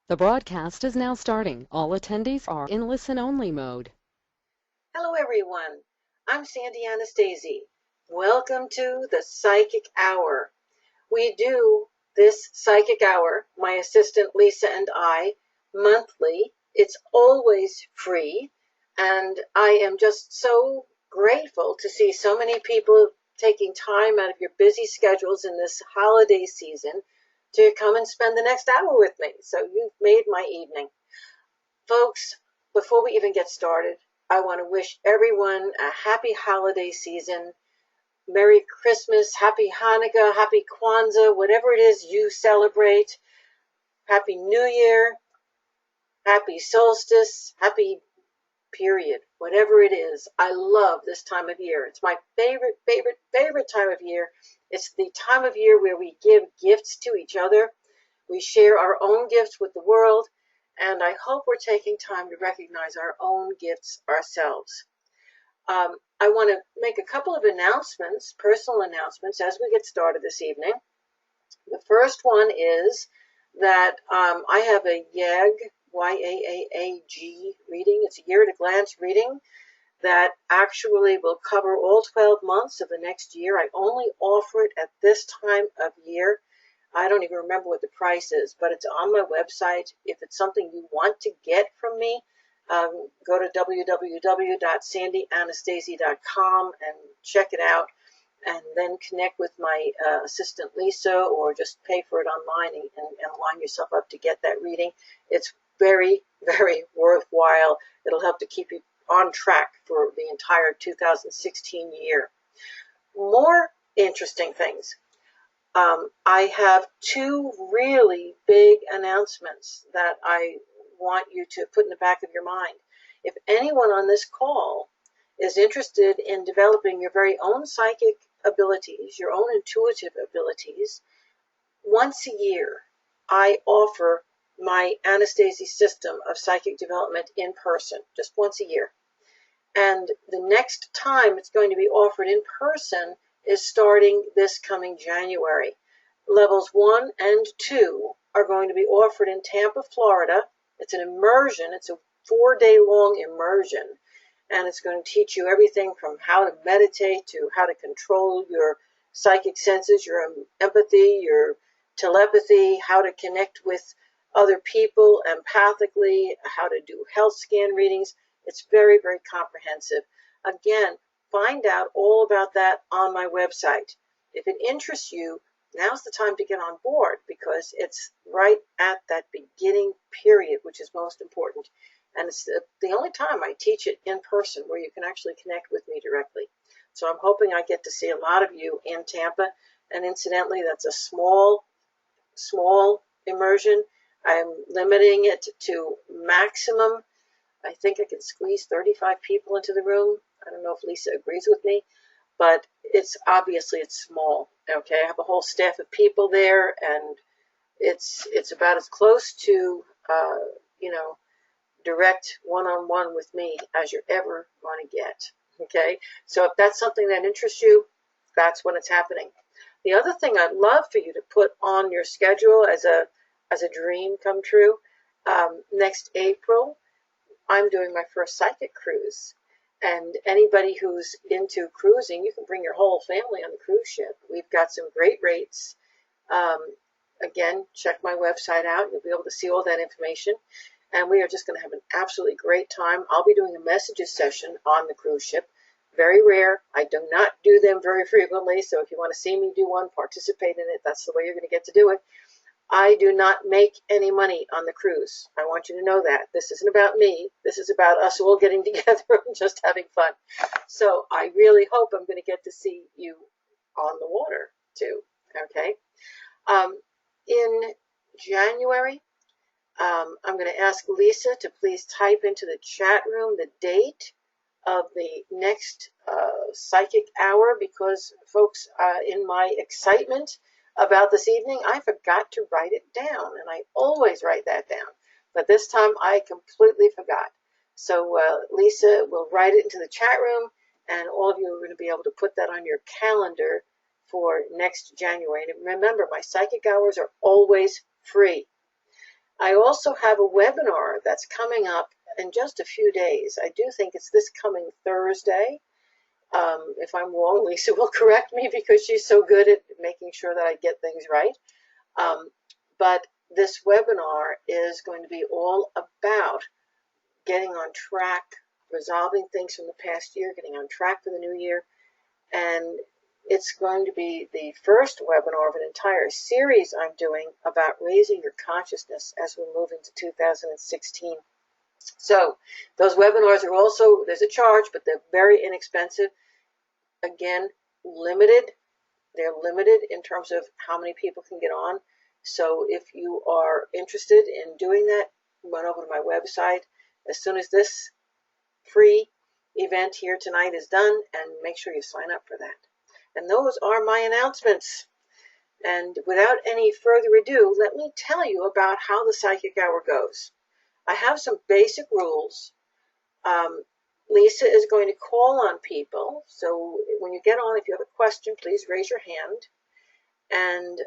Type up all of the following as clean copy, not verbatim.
The broadcast is now starting. All attendees are in listen-only mode. Hello everyone, I'm Sandy Anastasi. Welcome to the Psychic Hour. We do this Psychic Hour, my assistant Lisa and I, monthly. It's always free, and I am just so grateful to see so many people taking time out of your busy schedules in this holiday season to come and spend the next hour with me. So you've made my evening. Folks, before we even get started, I want to wish everyone a happy holiday season. Merry Christmas, Happy Hanukkah, Happy Kwanzaa, whatever it is you celebrate. Happy New Year, Happy Solstice, Happy period, whatever it is. I love this time of year. It's my favorite time of year. It's the time of year where we give gifts to each other. We share our own gifts with the world, and I hope we're taking time to recognize our own gifts ourselves. I want to make a couple of announcements, personal announcements, as we get started this evening. The first one is that I have a YAG, Y-A-A-A-G reading. It's a year-at-a-glance reading that actually will cover all 12 months of the next year. I only offer it at this time of year. I don't even remember what the price is, but it's on my website. If it's something you want to get from me, go to www.sandyanastasi.com and check it out, and then connect with my assistant Lisa, or just pay for it online and line yourself up to get that reading. It's very, very worthwhile. It'll help to keep you on track for the entire 2016 year. More interesting things. I have two really big announcements that I want you to put in the back of your mind. If anyone on this call is interested in developing your very own psychic abilities, your own intuitive abilities, once a year I offer my Anastasi system of psychic development in person, just once a year. And the next time it's going to be offered in person is starting this coming January. Levels 1 and 2 are going to be offered in Tampa, Florida. It's an immersion. It's a 4-day-long immersion, and it's going to teach you everything from how to meditate to how to control your psychic senses, your empathy, your telepathy, how to connect with other people empathically, how to do health scan readings. It's very, very comprehensive. Again, find out all about that on my website. If it interests you, now's the time to get on board, because it's right at that beginning period, which is most important. And it's the only time I teach it in person where you can actually connect with me directly. So I'm hoping I get to see a lot of you in Tampa. And incidentally, that's a small immersion. I'm limiting it to maximum. I think I can squeeze 35 people into the room. I don't know if Lisa agrees with me, but it's small. Okay, I have a whole staff of people there, and it's about as close to direct one-on-one with me as you're ever going to get. Okay, so if that's something that interests you, that's when it's happening. The other thing I'd love for you to put on your schedule as a dream come true, next April, I'm doing my first psychic cruise. And anybody who's into cruising, you can bring your whole family on the cruise ship. We've got some great rates. Again, check my website out. You'll be able to see all that information. And we are just going to have an absolutely great time. I'll be doing a messages session on the cruise ship. Very rare. I do not do them very frequently. So if you want to see me do one, participate in it. That's the way you're going to get to do it. I do not make any money on the cruise. I want you to know that. This isn't about me. This is about us all getting together and just having fun. So I really hope I'm going to get to see you on the water too. Okay. In January, I'm going to ask Lisa to please type into the chat room the date of the next psychic hour, because folks, in my excitement about this evening, I forgot to write it down, and I always write that down, but this time I completely forgot. So Lisa will write it into the chat room, and all of you are going to be able to put that on your calendar for next January. And remember, my psychic hours are always free. I also have a webinar that's coming up in just a few days. I do think it's this coming Thursday. If I'm wrong, Lisa will correct me because she's so good at making sure that I get things right. But this webinar is going to be all about getting on track, resolving things from the past year, getting on track for the new year. And it's going to be the first webinar of an entire series I'm doing about raising your consciousness as we move into 2016. So those webinars are also, there's a charge, but they're very inexpensive. Again, limited. They're limited in terms of how many people can get on. So if you are interested in doing that, run over to my website as soon as this free event here tonight is done, and make sure you sign up for that. And those are my announcements. And without any further ado, let me tell you about how the Psychic Hour goes. I have some basic rules. Lisa is going to call on people. So when you get on, if you have a question, please raise your hand. And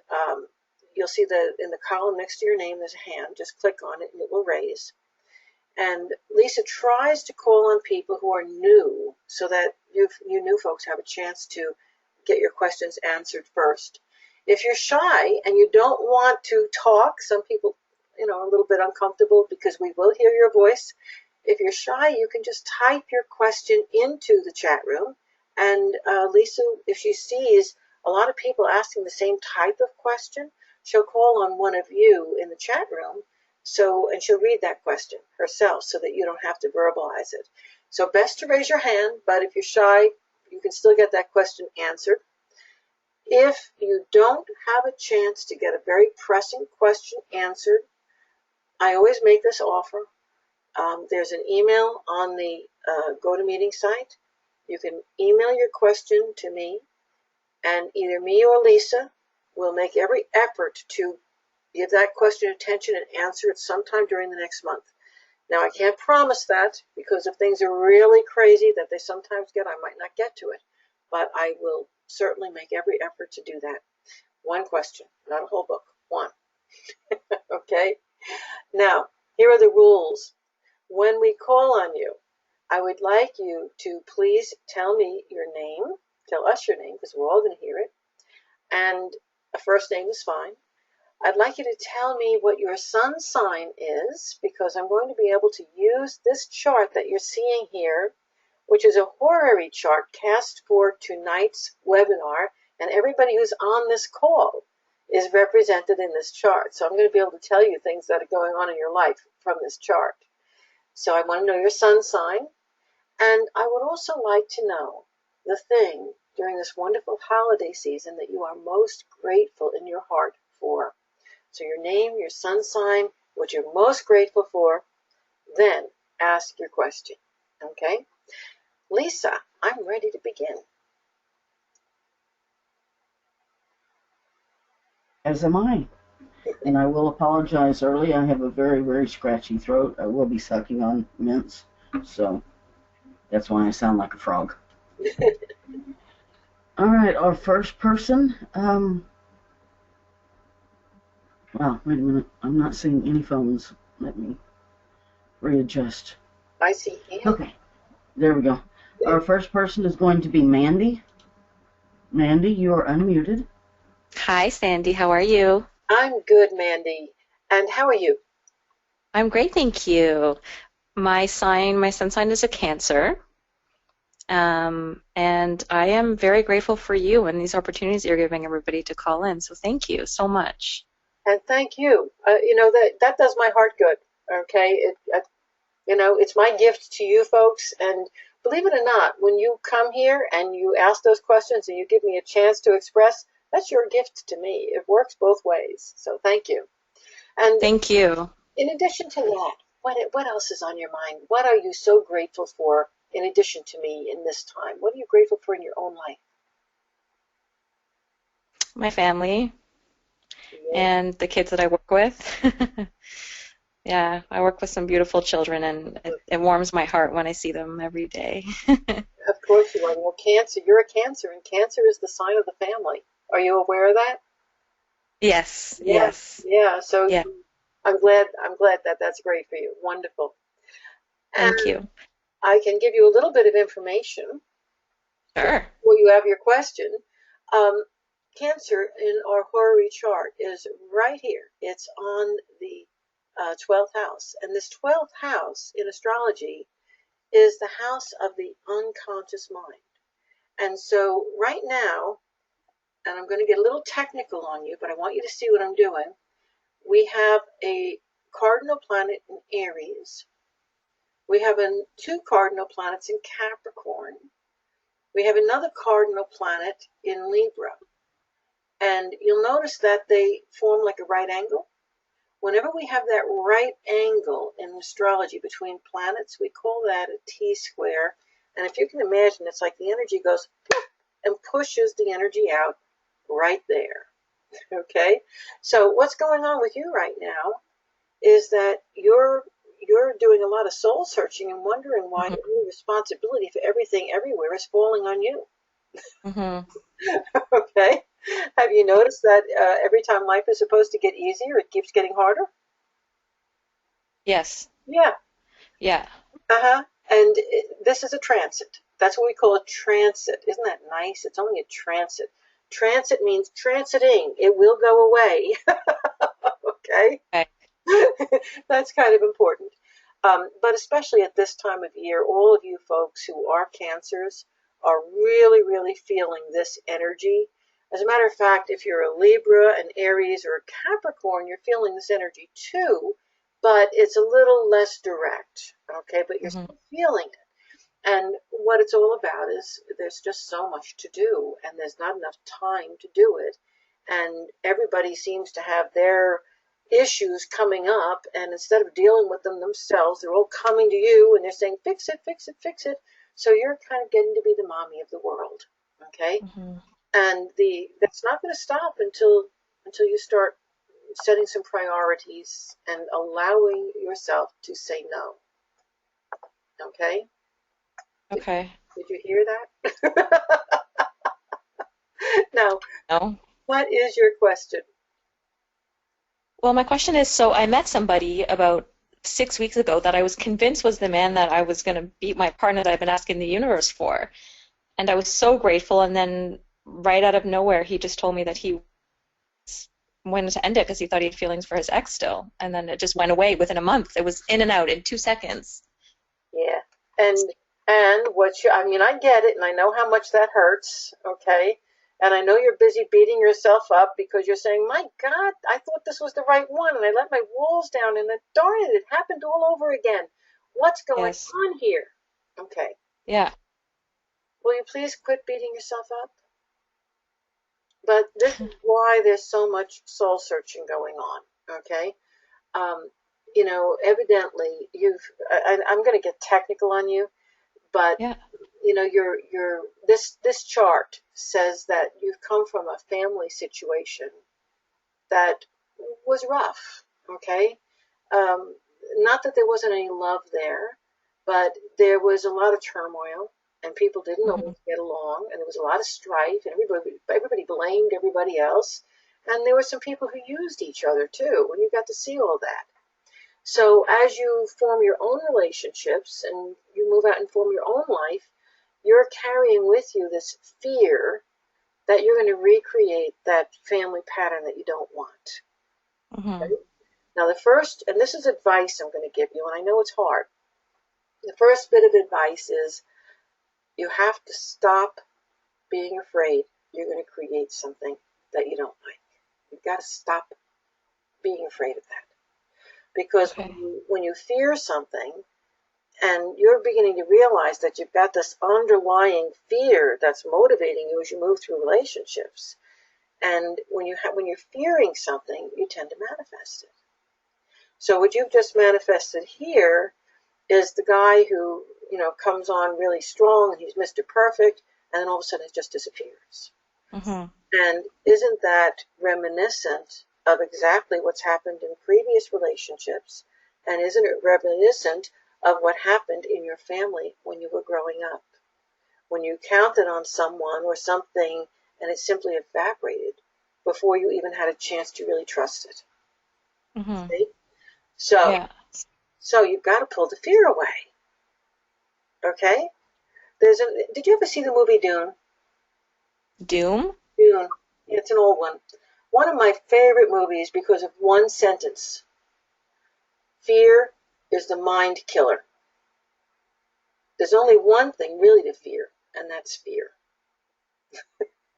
you'll see in the column next to your name, there's a hand. Just click on it and it will raise. And Lisa tries to call on people who are new so that you new folks have a chance to get your questions answered first. If you're shy and you don't want to talk, some people, are a little bit uncomfortable because we will hear your voice. If you're shy, you can just type your question into the chat room. And Lisa, if she sees a lot of people asking the same type of question, she'll call on one of you in the chat room. And she'll read that question herself so that you don't have to verbalize it. So best to raise your hand, but if you're shy, you can still get that question answered. If you don't have a chance to get a very pressing question answered, I always make this offer. There's an email on the GoToMeeting site. You can email your question to me, and either me or Lisa will make every effort to give that question attention and answer it sometime during the next month. Now, I can't promise that because if things are really crazy that they sometimes get, I might not get to it. But I will certainly make every effort to do that. One question, not a whole book. One. Okay? Now, here are the rules. When we call on you, I would like you to please tell me your name. Tell us your name because we're all going to hear it. And a first name is fine. I'd like you to tell me what your sun sign is because I'm going to be able to use this chart that you're seeing here, which is a horary chart cast for tonight's webinar, and everybody who's on this call is represented in this chart. So I'm going to be able to tell you things that are going on in your life from this chart. So I want to know your sun sign, and I would also like to know the thing during this wonderful holiday season that you are most grateful in your heart for. So your name, your sun sign, what you're most grateful for, then ask your question. Okay? Lisa, I'm ready to begin. As am I. And I will apologize early. I have a very, very scratchy throat. I will be sucking on mints, so that's why I sound like a frog. All right, our first person. Wow, wait a minute. I'm not seeing any phones. Let me readjust. I see him. Okay, there we go. Our first person is going to be Mandy. Mandy, you are unmuted. Hi, Sandy. How are you? I'm good, Mandy. And how are you? I'm great, thank you. My sun sign is a Cancer. And I am very grateful for you and these opportunities you're giving everybody to call in. So thank you so much. And thank you. That does my heart good. Okay, it's my gift to you folks. And believe it or not, when you come here and you ask those questions and you give me a chance to express, that's your gift to me. It works both ways. So thank you. And thank you. In addition to that, what else is on your mind? What are you so grateful for in addition to me in this time? What are you grateful for in your own life? My family. And the kids that I work with. Yeah, I work with some beautiful children, and it warms my heart when I see them every day. Of course you are. Well, Cancer, you're a Cancer, and Cancer is the sign of the family. Are you aware of that? Yes. Yeah. So yeah. I'm glad that that's great for you. Wonderful. And Thank you. I can give you a little bit of information Sure. before you have your question. Um, Cancer in our Horary chart is right here. It's on the 12th house. And this 12th house in astrology is the house of the unconscious mind. And so right now, and I'm going to get a little technical on you, but I want you to see what I'm doing. We have a cardinal planet in Aries. We have two cardinal planets in Capricorn. We have another cardinal planet in Libra. And you'll notice that they form like a right angle. Whenever we have that right angle in astrology between planets, we call that a T-square. And if you can imagine, it's like the energy goes and pushes the energy out right there. Okay? So what's going on with you right now is that you're doing a lot of soul searching and wondering why the responsibility for everything everywhere is falling on you. Okay? Have you noticed that every time life is supposed to get easier, it keeps getting harder? Yes. Yeah. Yeah. And this is a transit. That's what we call a transit. Isn't that nice? It's only a transit. Transit means transiting. It will go away. Okay? That's kind of important. But especially at this time of year, all of you folks who are Cancers are really, really feeling this energy. As a matter of fact, if you're a Libra, an Aries, or a Capricorn, you're feeling this energy too, but it's a little less direct, okay? But you're still feeling it. And what it's all about is there's just so much to do, and there's not enough time to do it. And everybody seems to have their issues coming up, and instead of dealing with them themselves, they're all coming to you, and they're saying, fix it, fix it, fix it. So you're kind of getting to be the mommy of the world, okay? And that's not going to stop until you start setting some priorities and allowing yourself to say no. Okay? Okay. Did you hear that? Now, No. what is your question? Well, my question is, so I met somebody about 6 weeks ago that I was convinced was the man that I was going to be my partner that I've been asking the universe for. And I was so grateful, and then right out of nowhere, he just told me that he wanted to end it because he thought he had feelings for his ex still. And then it just went away within a month. It was in and out in 2 seconds. Yeah. And I get it, and I know how much that hurts, okay? And I know you're busy beating yourself up because you're saying, my God, I thought this was the right one, and I let my walls down, and darn it happened all over again. What's going on here? Okay. Yeah. Will you please quit beating yourself up? But this is why there's so much soul searching going on, okay? Evidently I'm going to get technical on you, but this chart says that you've come from a family situation that was rough, okay? Not that there wasn't any love there, but there was a lot of turmoil, and people didn't always get along, and there was a lot of strife, and everybody blamed everybody else, and there were some people who used each other too, and you got to see all that. So as you form your own relationships and you move out and form your own life, you're carrying with you this fear that you're going to recreate that family pattern that you don't want. Okay? Now the first, and this is advice I'm going to give you, and I know it's hard. The first bit of advice is you have to stop being afraid you're going to create something that you don't like. You've got to stop being afraid of that. Because when you fear something and you're beginning to realize that you've got this underlying fear that's motivating you as you move through relationships, and when you're fearing something, you tend to manifest it. So what you've just manifested here is the guy who, comes on really strong and he's Mr. Perfect, and then all of a sudden it just disappears. And isn't that reminiscent of exactly what's happened in previous relationships? And isn't it reminiscent of what happened in your family when you were growing up? When you counted on someone or something and it simply evaporated before you even had a chance to really trust it. Okay? So, Yeah. so you've got to pull the fear away. Okay? Did you ever see the movie Dune? Doom? Dune. It's an old one. One of my favorite movies because of one sentence. Fear is the mind killer. There's only one thing really to fear, and that's fear.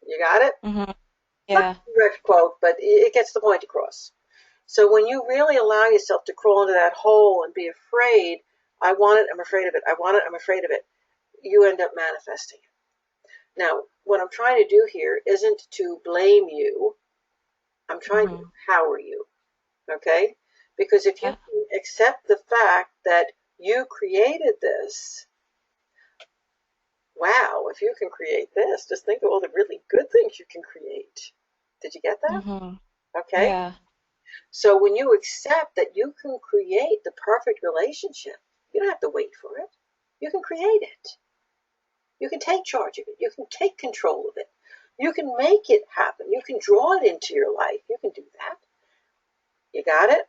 You got it? Mm-hmm. Yeah. Direct quote, but it gets the point across. So when you really allow yourself to crawl into that hole and be afraid, I want it, I'm afraid of it, I want it, I'm afraid of it, you end up manifesting it. Now, what I'm trying to do here isn't to blame you. I'm trying to empower you, okay? Because if you Yeah. can accept the fact that you created this, wow, if you can create this, just think of all the really good things you can create. Did you get that? Mm-hmm. Okay? Yeah. So when you accept that you can create the perfect relationship, you don't have to wait for it. You can create it. You can take charge of it. You can take control of it. You can make it happen. You can draw it into your life. You can do that. You got it?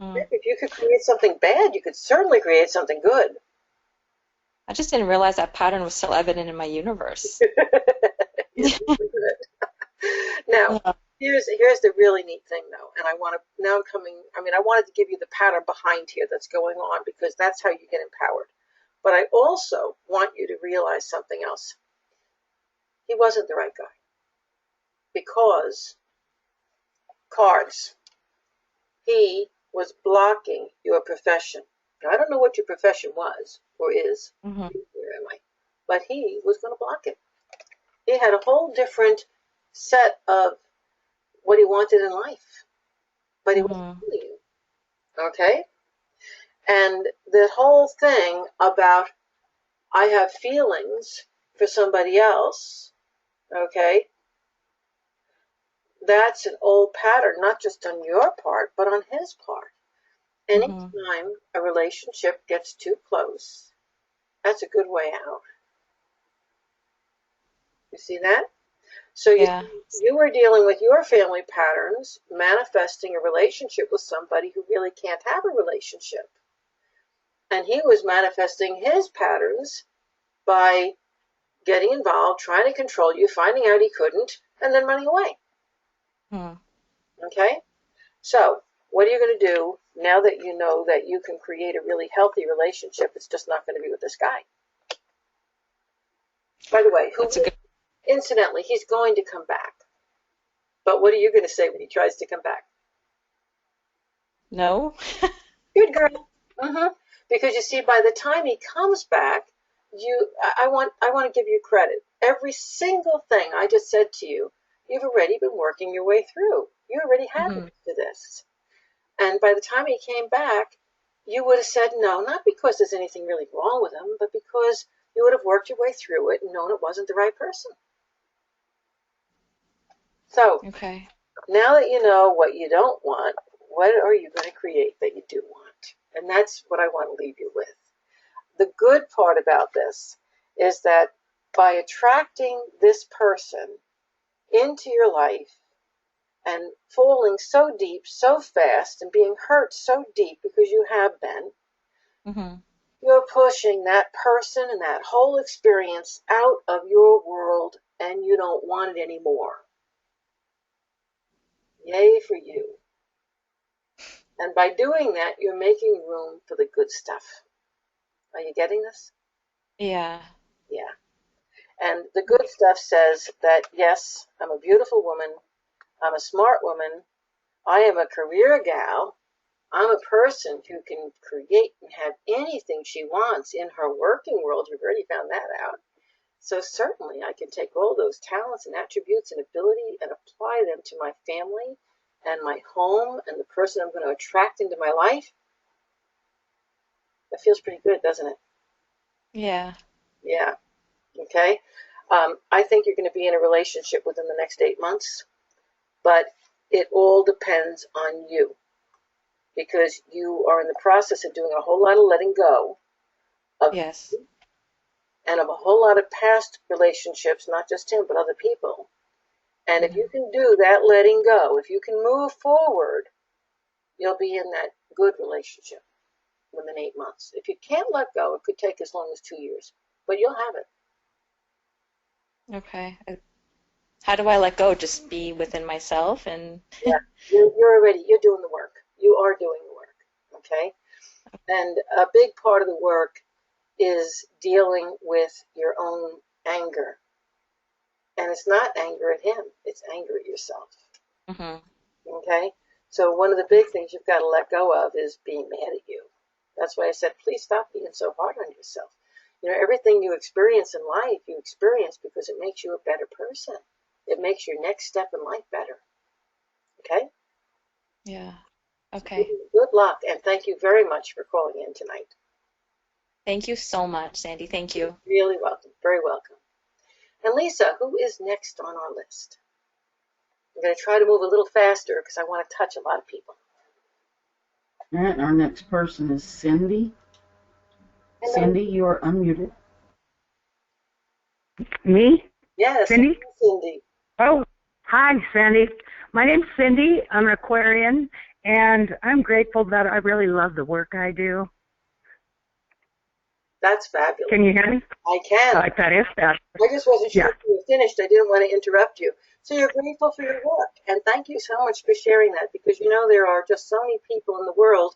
Mm. If you could create something bad, you could certainly create something good. I just didn't realize that pattern was so evident in my universe. Now, Yeah. here's the really neat thing, though, and I want to now I'm coming. I mean, I wanted to give you the pattern behind here that's going on because that's how you get empowered. But I also want you to realize something else. He wasn't the right guy because cards. He was blocking your profession. Now, I don't know what your profession was or is. Mm-hmm. Where am I? But he was going to block it. He had a whole different set of what he wanted in life, but he wasn't Mm-hmm. telling you. Okay? And the whole thing about I have feelings for somebody else, okay, that's an old pattern, not just on your part, but on his part. Mm-hmm. Anytime a relationship gets too close, that's a good way out. You see that? So Yeah. you were dealing with your family patterns, manifesting a relationship with somebody who really can't have a relationship. And he was manifesting his patterns by getting involved, trying to control you, finding out he couldn't, and then running away. Mm. Okay? So, what are you going to do now that you know that you can create a really healthy relationship? It's just not going to be with this guy. By the way, That's a good. incidentally, he's going to come back. But what are you going to say when he tries to come back? No. Good girl. Because you see, by the time he comes back, I want to give you credit. Every single thing I just said to you, you've already been working your way through. You already had Mm-hmm. to this. And by the time he came back, you would have said no, not because there's anything really wrong with him, but because you would have worked your way through it and known it wasn't the right person. So Okay. now that you know what you don't want, what are you going to create that you do want? And that's what I want to leave you with. The good part about this is that by attracting this person into your life and falling so deep, so fast, and being hurt so deep because you have been, Mm-hmm. you're pushing that person and that whole experience out of your world and you don't want it anymore. Yay for you. And by doing that, you're making room for the good stuff. Are you getting this? Yeah. Yeah. And the good stuff says that, yes, I'm a beautiful woman. I'm a smart woman. I am a career gal. I'm a person who can create and have anything she wants in her working world. You've already found that out. So certainly I can take all those talents and attributes and ability and apply them to my family and my home and the person I'm going to attract into my life. That feels pretty good, doesn't it? Yeah. Yeah. Okay. I think you're going to be in a relationship within the next 8 months, but it all depends on you because you are in the process of doing a whole lot of letting go of Yes. and of a whole lot of past relationships, not just him, but other people. And if Mm-hmm. you can do that letting go, if you can move forward, you'll be in that good relationship within 8 months. If you can't let go, it could take as long as 2 years, but you'll have it. Okay. How do I let go? Just be within myself and Yeah, you're doing the work. You are doing the work, okay? And a big part of the work is dealing with your own anger. And it's not anger at him, it's anger at yourself, hmm okay? So one of the big things you've got to let go of is being mad at you. That's why I said, please stop being so hard on yourself. You know, everything you experience in life, you experience because it makes you a better person. It makes your next step in life better, okay? Yeah. Okay. Good luck, and thank you very much for calling in tonight. Thank you so much, Sandy. Thank you. Really welcome, very welcome. And Lisa, who is next on our list? I'm going to try to move a little faster because I want to touch a lot of people. All right, our next person is Cindy. Hello. Cindy, you are unmuted. Me? Yes, Cindy? Cindy. Oh, hi, Sandy. My name's Cindy. I'm an Aquarian, and I'm grateful that I really love the work I do. That's fabulous. Can you hear me? I can. Like that is fabulous. I just wasn't sure Yeah. if you were finished. I didn't want to interrupt you. So you're grateful for your work, and thank you so much for sharing that, because you know there are just so many people in the world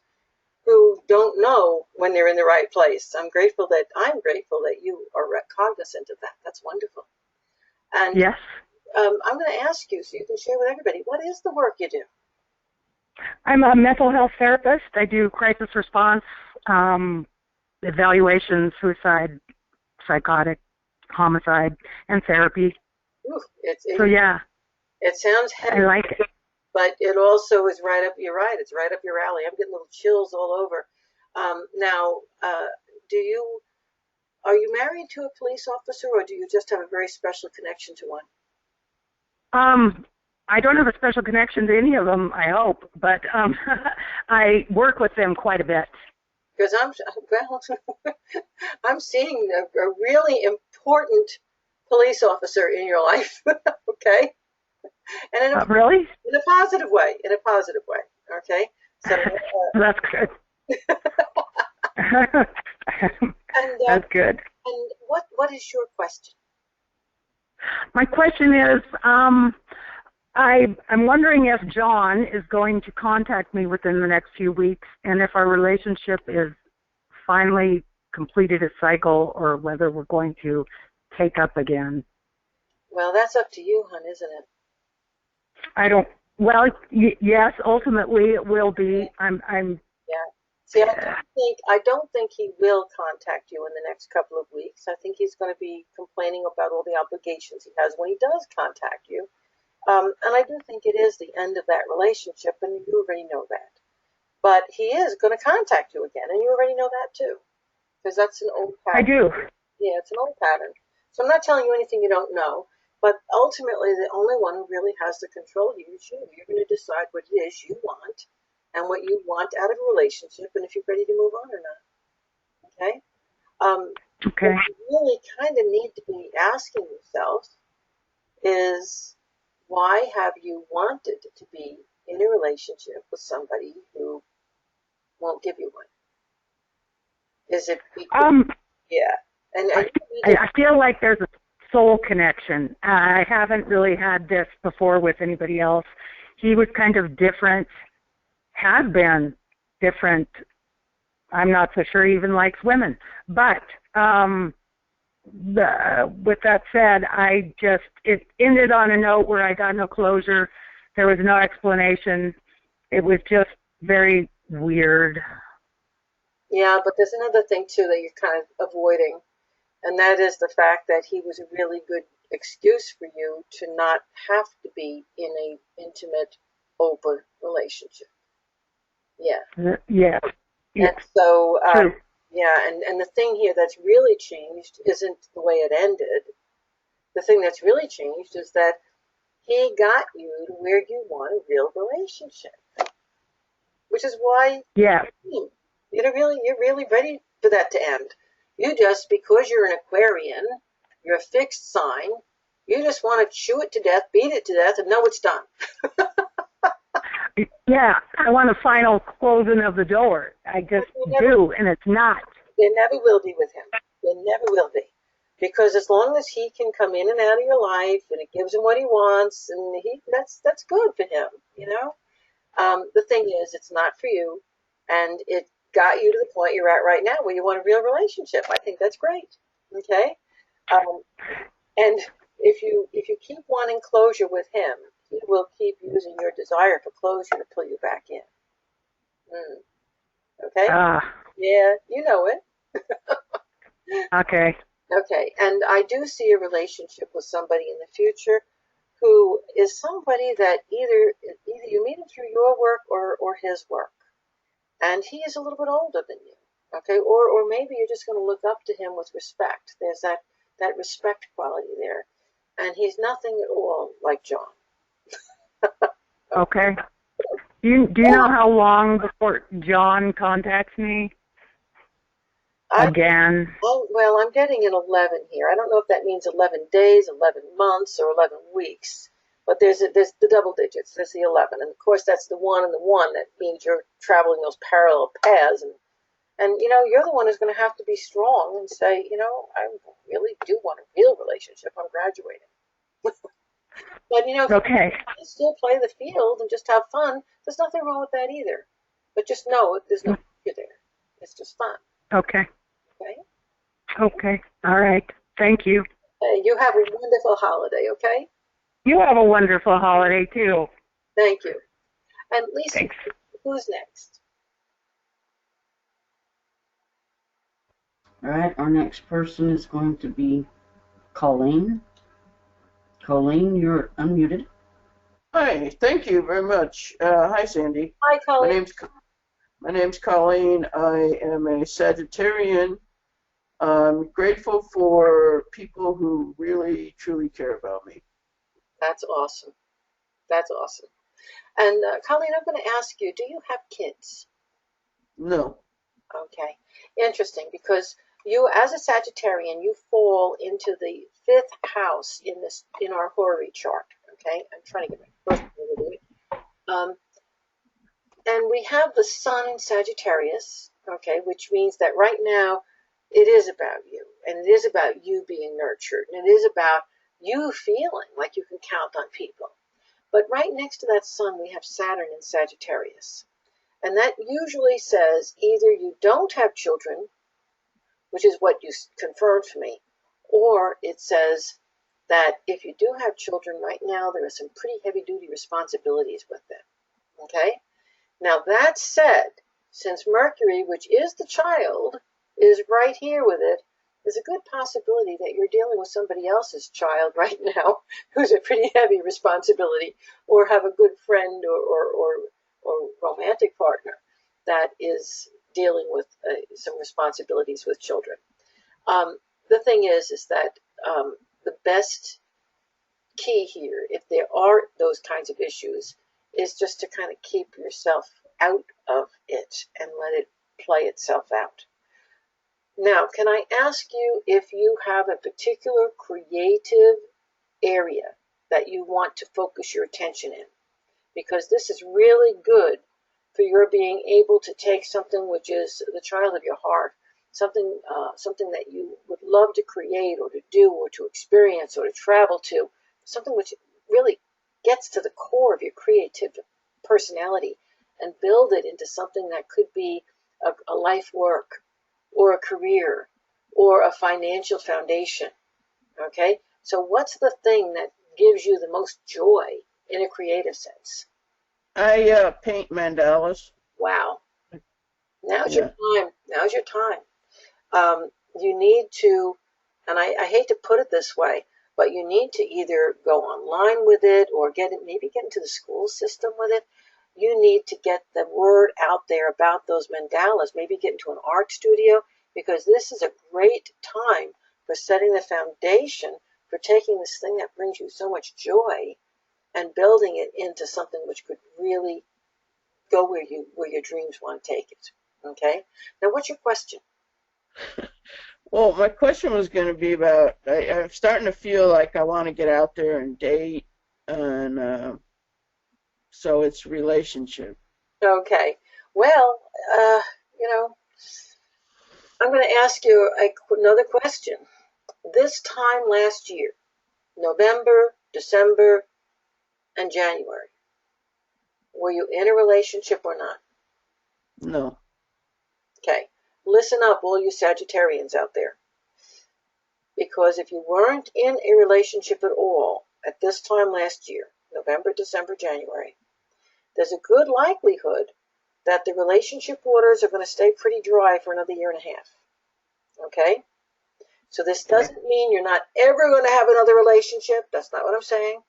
who don't know when they're in the right place. I'm grateful that you are cognizant of that. That's wonderful. And Yes. I'm going to ask you so you can share with everybody, what is the work you do? I'm a mental health therapist. I do crisis response, evaluation, suicide, psychotic, homicide, and therapy. Ooh, So, yeah, it sounds I heavy, like it. but it also is right up. You're right. It's right up your alley. I'm getting little chills all over. Now, are you married to a police officer, or do you just have a very special connection to one? I don't have a special connection to any of them, I hope, but I work with them quite a bit. Because I'm seeing a really important police officer in your life. Okay, and Really? in a positive way. In a positive way. Okay, so That's good. That's good. And what is your question? My question is, I'm wondering if John is going to contact me within the next few weeks, and if our relationship is finally completed its cycle, or whether we're going to take up again. Well, that's up to you, hon, isn't it? Well, yes, ultimately it will be. Yeah. See, I don't think he will contact you in the next couple of weeks. I think he's going to be complaining about all the obligations he has when he does contact you. And I do think it is the end of that relationship, and you already know that. But he is going to contact you again, and you already know that too, because that's an old pattern. I do. Yeah, it's an old pattern. So I'm not telling you anything you don't know, but ultimately the only one who really has the control here is you. You're going to decide what it is you want and what you want out of a relationship, and if you're ready to move on or not. Okay? Okay. What you really kind of need to be asking yourself is, why have you wanted to be in a relationship with somebody who won't give you one? Is it because, yeah. And I feel like there's a soul connection. I haven't really had this before with anybody else. He was kind of different, has been different. I'm not so sure he even likes women. But with that said, it ended on a note where I got no closure. There was no explanation. It was just very weird. Yeah, but there's another thing too that you're kind of avoiding, and that is the fact that he was a really good excuse for you to not have to be in a intimate, open relationship. Yeah. Yeah. And so, True. yeah, and the thing here that's really changed isn't the way it ended. The thing that's really changed is that he got you to where you want a real relationship, which is why Yeah. you're really ready for that to end. You just, because you're an Aquarian, you're a fixed sign, you just want to chew it to death, beat it to death, and know it's done. Yeah, I want a final closing of the door. I just do, and it's not. There never will be with him. There never will be. Because as long as he can come in and out of your life and it gives him what he wants, and that's good for him, you know? The thing is, it's not for you, and it got you to the point you're at right now where you want a real relationship. I think that's great. Okay? And if you keep wanting closure with him, he will keep using your desire for closure to pull you back in. Okay? Yeah, you know it. Okay. Okay, and I do see a relationship with somebody in the future who is somebody that either you meet him through your work or his work, and he is a little bit older than you. Okay, or maybe you're just going to look up to him with respect. There's that respect quality there, and he's nothing at all like John. Okay. Do you know how long before John contacts me again? Well, I'm getting an 11 here. I don't know if that means 11 days, 11 months, or 11 weeks. But there's the double digits. There's the 11, and of course that's the 1 and the 1. That means you're traveling those parallel paths, and you know you're the one who's going to have to be strong and say, you know, I really do want a real relationship. I'm graduating. But you know, okay. If you still play the field and just have fun, there's nothing wrong with that either. But just know there's no fear there. It's just fun. Okay. Okay. Okay. All right. Thank you. You have a wonderful holiday. Okay. You have a wonderful holiday too. Thank you. And Lisa, Thanks. who's next? All right, our next person is going to be Colleen. Colleen, you're unmuted. Hi, thank you very much. Hi, Sandy. Hi, Colleen. My name's Colleen. I am a Sagittarian. I'm grateful for people who really, truly care about me. That's awesome. That's awesome. And Colleen, I'm going to ask you, do you have kids? No. Okay. Interesting, because you, as a Sagittarian, you fall into the 5th house in our Horary chart. Okay, I'm trying to get my first one to do it. And we have the Sun in Sagittarius. Okay, which means that right now it is about you, and it is about you being nurtured, and it is about you feeling like you can count on people. But right next to that Sun, we have Saturn in Sagittarius. And that usually says either you don't have children, which is what you confirmed for me, or it says that if you do have children right now, there are some pretty heavy-duty responsibilities with them. Okay? Now, that said, since Mercury, which is the child, is right here with it, there's a good possibility that you're dealing with somebody else's child right now who's a pretty heavy responsibility, or have a good friend or romantic partner that is dealing with some responsibilities with children. The thing is that the best key here, if there are those kinds of issues, is just to kind of keep yourself out of it and let it play itself out. Now, can I ask you if you have a particular creative area that you want to focus your attention in? Because this is really good for your being able to take something which is the child of your heart, something that you would love to create or to do or to experience or to travel to, something which really gets to the core of your creative personality, and build it into something that could be a life work or a career or a financial foundation. Okay? So what's the thing that gives you the most joy in a creative sense? I paint mandalas. Wow. Now's your time. Now's your time. You need to, and I hate to put it this way, but you need to either go online with it or maybe get into the school system with it. You need to get the word out there about those mandalas, maybe get into an art studio, because this is a great time for setting the foundation for taking this thing that brings you so much joy and building it into something which could really go where your dreams want to take it. Okay? Now, what's your question? Well, my question was going to be about, I'm starting to feel like I want to get out there and date and so it's relationship. Okay. Well, you know, I'm going to ask you another question. This time last year, November, December, and January, were you in a relationship or not? No. Okay. Listen up, all you Sagittarians out there. Because if you weren't in a relationship at all at this time last year, November, December, January, there's a good likelihood that the relationship waters are going to stay pretty dry for another year and a half. Okay? So this doesn't mean you're not ever going to have another relationship. That's not what I'm saying.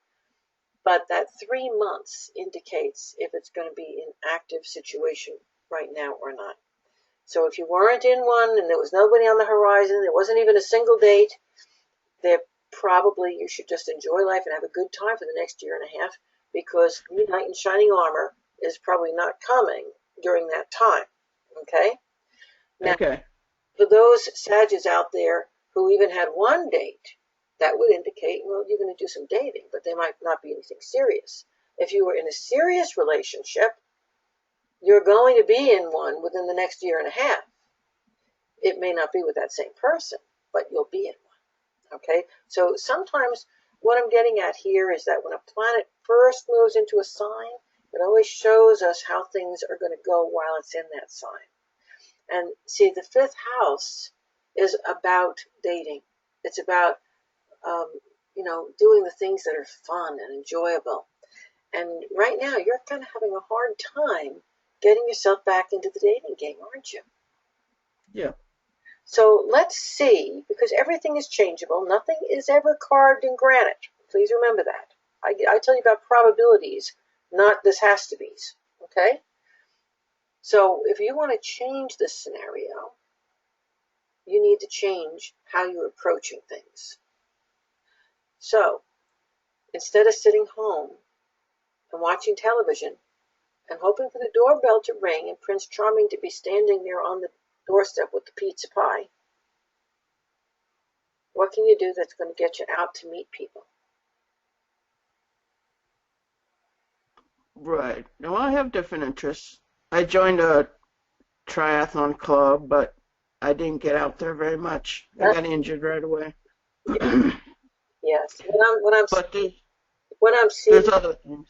But that 3 months indicates if it's going to be an active situation right now or not. So if you weren't in one and there was nobody on the horizon, there wasn't even a single date, then probably you should just enjoy life and have a good time for the next year and a half, because the knight in shining armor is probably not coming during that time. Okay? Now, Okay. for those Sagittarians out there who even had one date, that would indicate, well, you're going to do some dating, but there might not be anything serious. If you were in a serious relationship, you're going to be in one within the next year and a half. It may not be with that same person, but you'll be in one. Okay? So sometimes what I'm getting at here is that when a planet first moves into a sign, it always shows us how things are going to go while it's in that sign. And see, the 5th house is about dating. It's about, doing the things that are fun and enjoyable. And right now, you're kind of having a hard time getting yourself back into the dating game, aren't you? Yeah. So let's see, because everything is changeable. Nothing is ever carved in granite. Please remember that. I tell you about probabilities, not this has to be's. Okay? So if you want to change this scenario, you need to change how you're approaching things. So instead of sitting home and watching television and hoping for the doorbell to ring and Prince Charming to be standing there on the doorstep with the pizza pie, what can you do that's going to get you out to meet people? Right. Now I have different interests. I joined a triathlon club, but I didn't get out there very much. I got injured right away. Yes. What I'm But seeing, there's other things.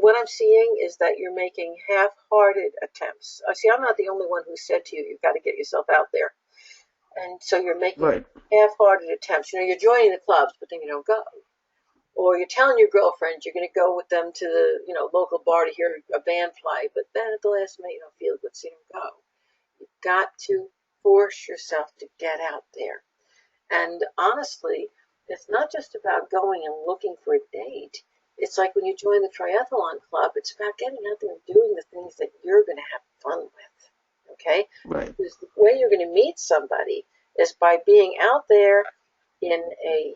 what I'm seeing is that you're making half-hearted attempts. See, I'm not the only one who said to you, you've got to get yourself out there. And so you're making Right. half-hearted attempts. You're joining the clubs, but then you don't go. Or you're telling your girlfriend you're going to go with them to the local bar to hear a band play, but then at the last minute you don't feel good seeing them go. You've got to force yourself to get out there. And honestly, it's not just about going and looking for a date. It's like when you join the triathlon club, it's about getting out there and doing the things that you're going to have fun with. Okay? Right. Because the way you're going to meet somebody is by being out there in a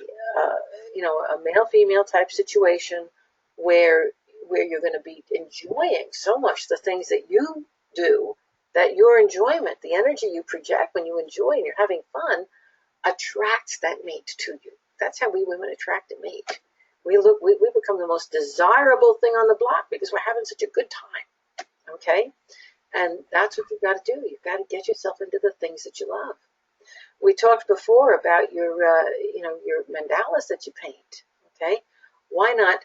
male-female type situation where you're going to be enjoying so much the things that you do, that your enjoyment, the energy you project when you enjoy and you're having fun, attracts that mate to you. That's how we women attract a mate. We become the most desirable thing on the block because we're having such a good time. Okay? And that's what you've got to do. You've got to get yourself into the things that you love. We talked before about your mandalas that you paint. Okay? Why not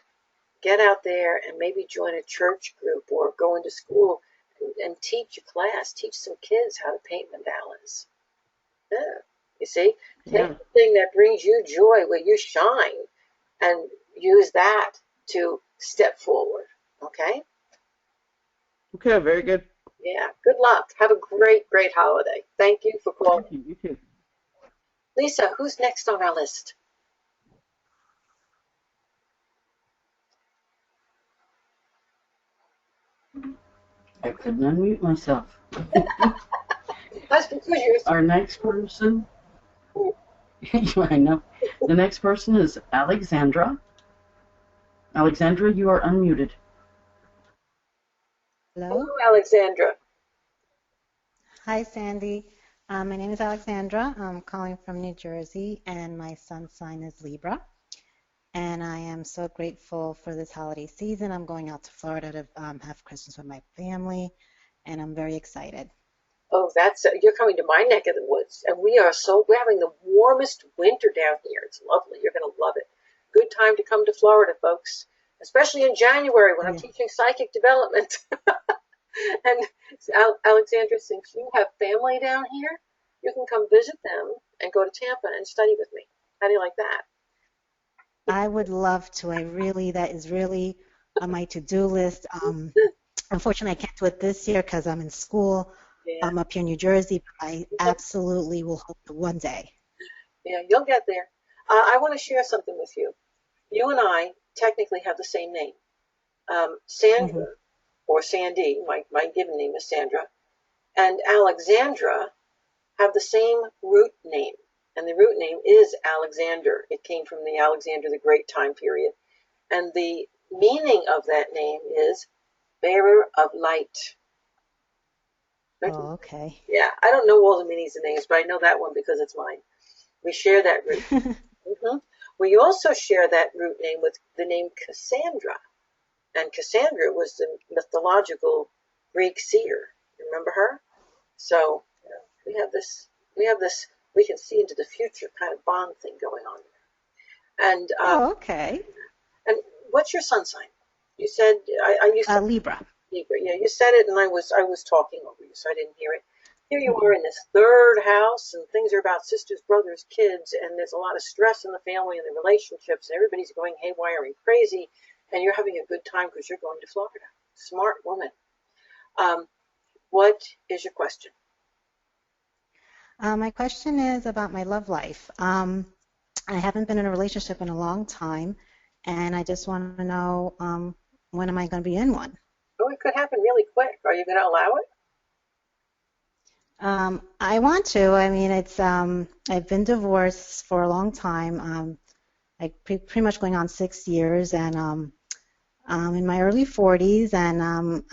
get out there and maybe join a church group or go into school and teach a class, teach some kids how to paint mandalas. Yeah. You see? Take the thing that brings you joy, where you shine, and use that to step forward. Okay? Okay, very good. Yeah. Good luck. Have a great, great holiday. Thank you for calling. Thank you. You too. Lisa, who's next on our list? I couldn't unmute myself. That's because you're... Our next person, I know. The next person is Alexandra. Alexandra, you are unmuted. Hello. Alexandra. Hi, Sandy. My name is Alexandra. I'm calling from New Jersey, and my sun sign is Libra. and I am so grateful for this holiday season. I'm going out to Florida to have Christmas with my family, and I'm very excited. Oh, you're coming to my neck of the woods, and we're having the warmest winter down here. It's lovely. You're going to love it. Good time to come to Florida, folks, especially in January when I'm teaching psychic development. And Alexandra, since you have family down here, you can come visit them and go to Tampa and study with me. How do you like that? I would love to. That is really on my to-do list. Unfortunately, I can't do it this year because I'm in school. Yeah. I'm up here in New Jersey, but I absolutely will hope to one day. Yeah, you'll get there. I want to share something with you. You and I technically have the same name. Sandra, or Sandy, my given name is Sandra, and Alexandra have the same root name. And the root name is Alexander. It came from the Alexander the Great time period. And the meaning of that name is bearer of light. Oh, okay. Yeah, I don't know all the meanings of names, but I know that one because it's mine. We share that root. We also share that root name with the name Cassandra. And Cassandra was the mythological Greek seer. Remember her? So we have this, we can see into the future kind of bond thing going on there. And okay. And what's your sun sign? You said you said Libra. Libra. Yeah, you said it, and I was talking over you, so I didn't hear it. Here you are in this third house, and things are about sisters, brothers, kids, and there's a lot of stress in the family and the relationships, and everybody's going haywire and crazy, and you're having a good time because you're going to Florida. Smart woman. What is your question? My question is about my love life. I haven't been in a relationship in a long time, and I just want to know when am I going to be in one? Oh, it could happen really quick. Are you going to allow it? I want to. I mean, it's I've been divorced for a long time. Pretty much going on 6 years, and I'm in my early 40s, and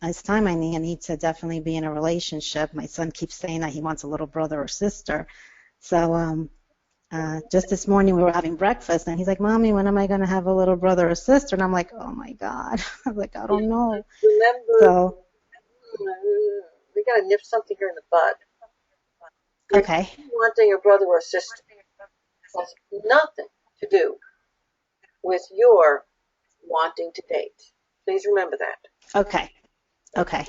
it's time I need to definitely be in a relationship. My son keeps saying that he wants a little brother or sister. So just this morning we were having breakfast, and he's like, "Mommy, when am I going to have a little brother or sister?" And I'm like, "Oh my God!" I was like, "I don't know." Remember, we got to nip something here in the bud. Okay. Wanting a brother or sister has nothing to do with your wanting to date. Please remember that. Okay. Okay.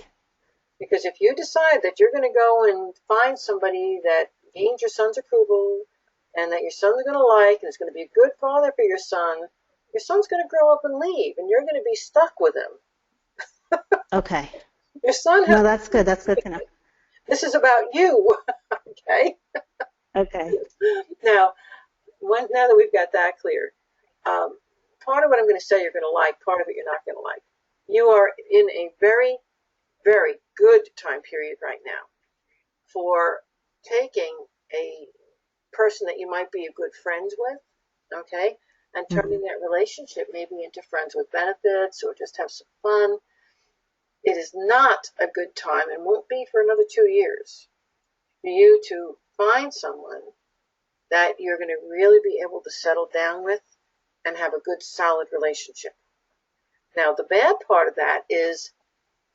Because if you decide that you're going to go and find somebody that gains your son's approval and that your son's going to like and is going to be a good father for your son's going to grow up and leave, and you're going to be stuck with him. Okay. Your son has... No, that's good. That's good to know. This is about you. Okay? Okay. Now that we've got that clear, part of what I'm going to say you're going to like, part of it you're not going to like. You are in a very, very good time period right now for taking a person that you might be a good friends with, okay, and turning that relationship maybe into friends with benefits or just have some fun. It is not a good time and won't be for another 2 years for you to find someone that you're going to really be able to settle down with and have a good, solid relationship. Now, the bad part of that is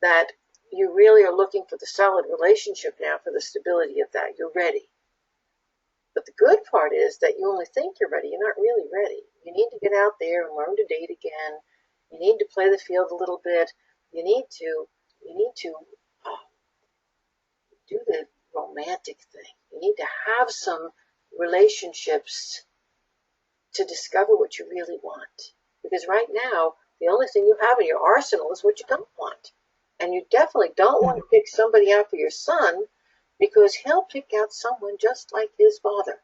that you really are looking for the solid relationship now, for the stability of that. You're ready. But the good part is that you only think you're ready. You're not really ready. You need to get out there and learn to date again. You need to play the field a little bit. You need to do the romantic thing. You need to have some relationships to discover what you really want. Because right now, the only thing you have in your arsenal is what you don't want. And you definitely don't want to pick somebody out for your son because he'll pick out someone just like his father.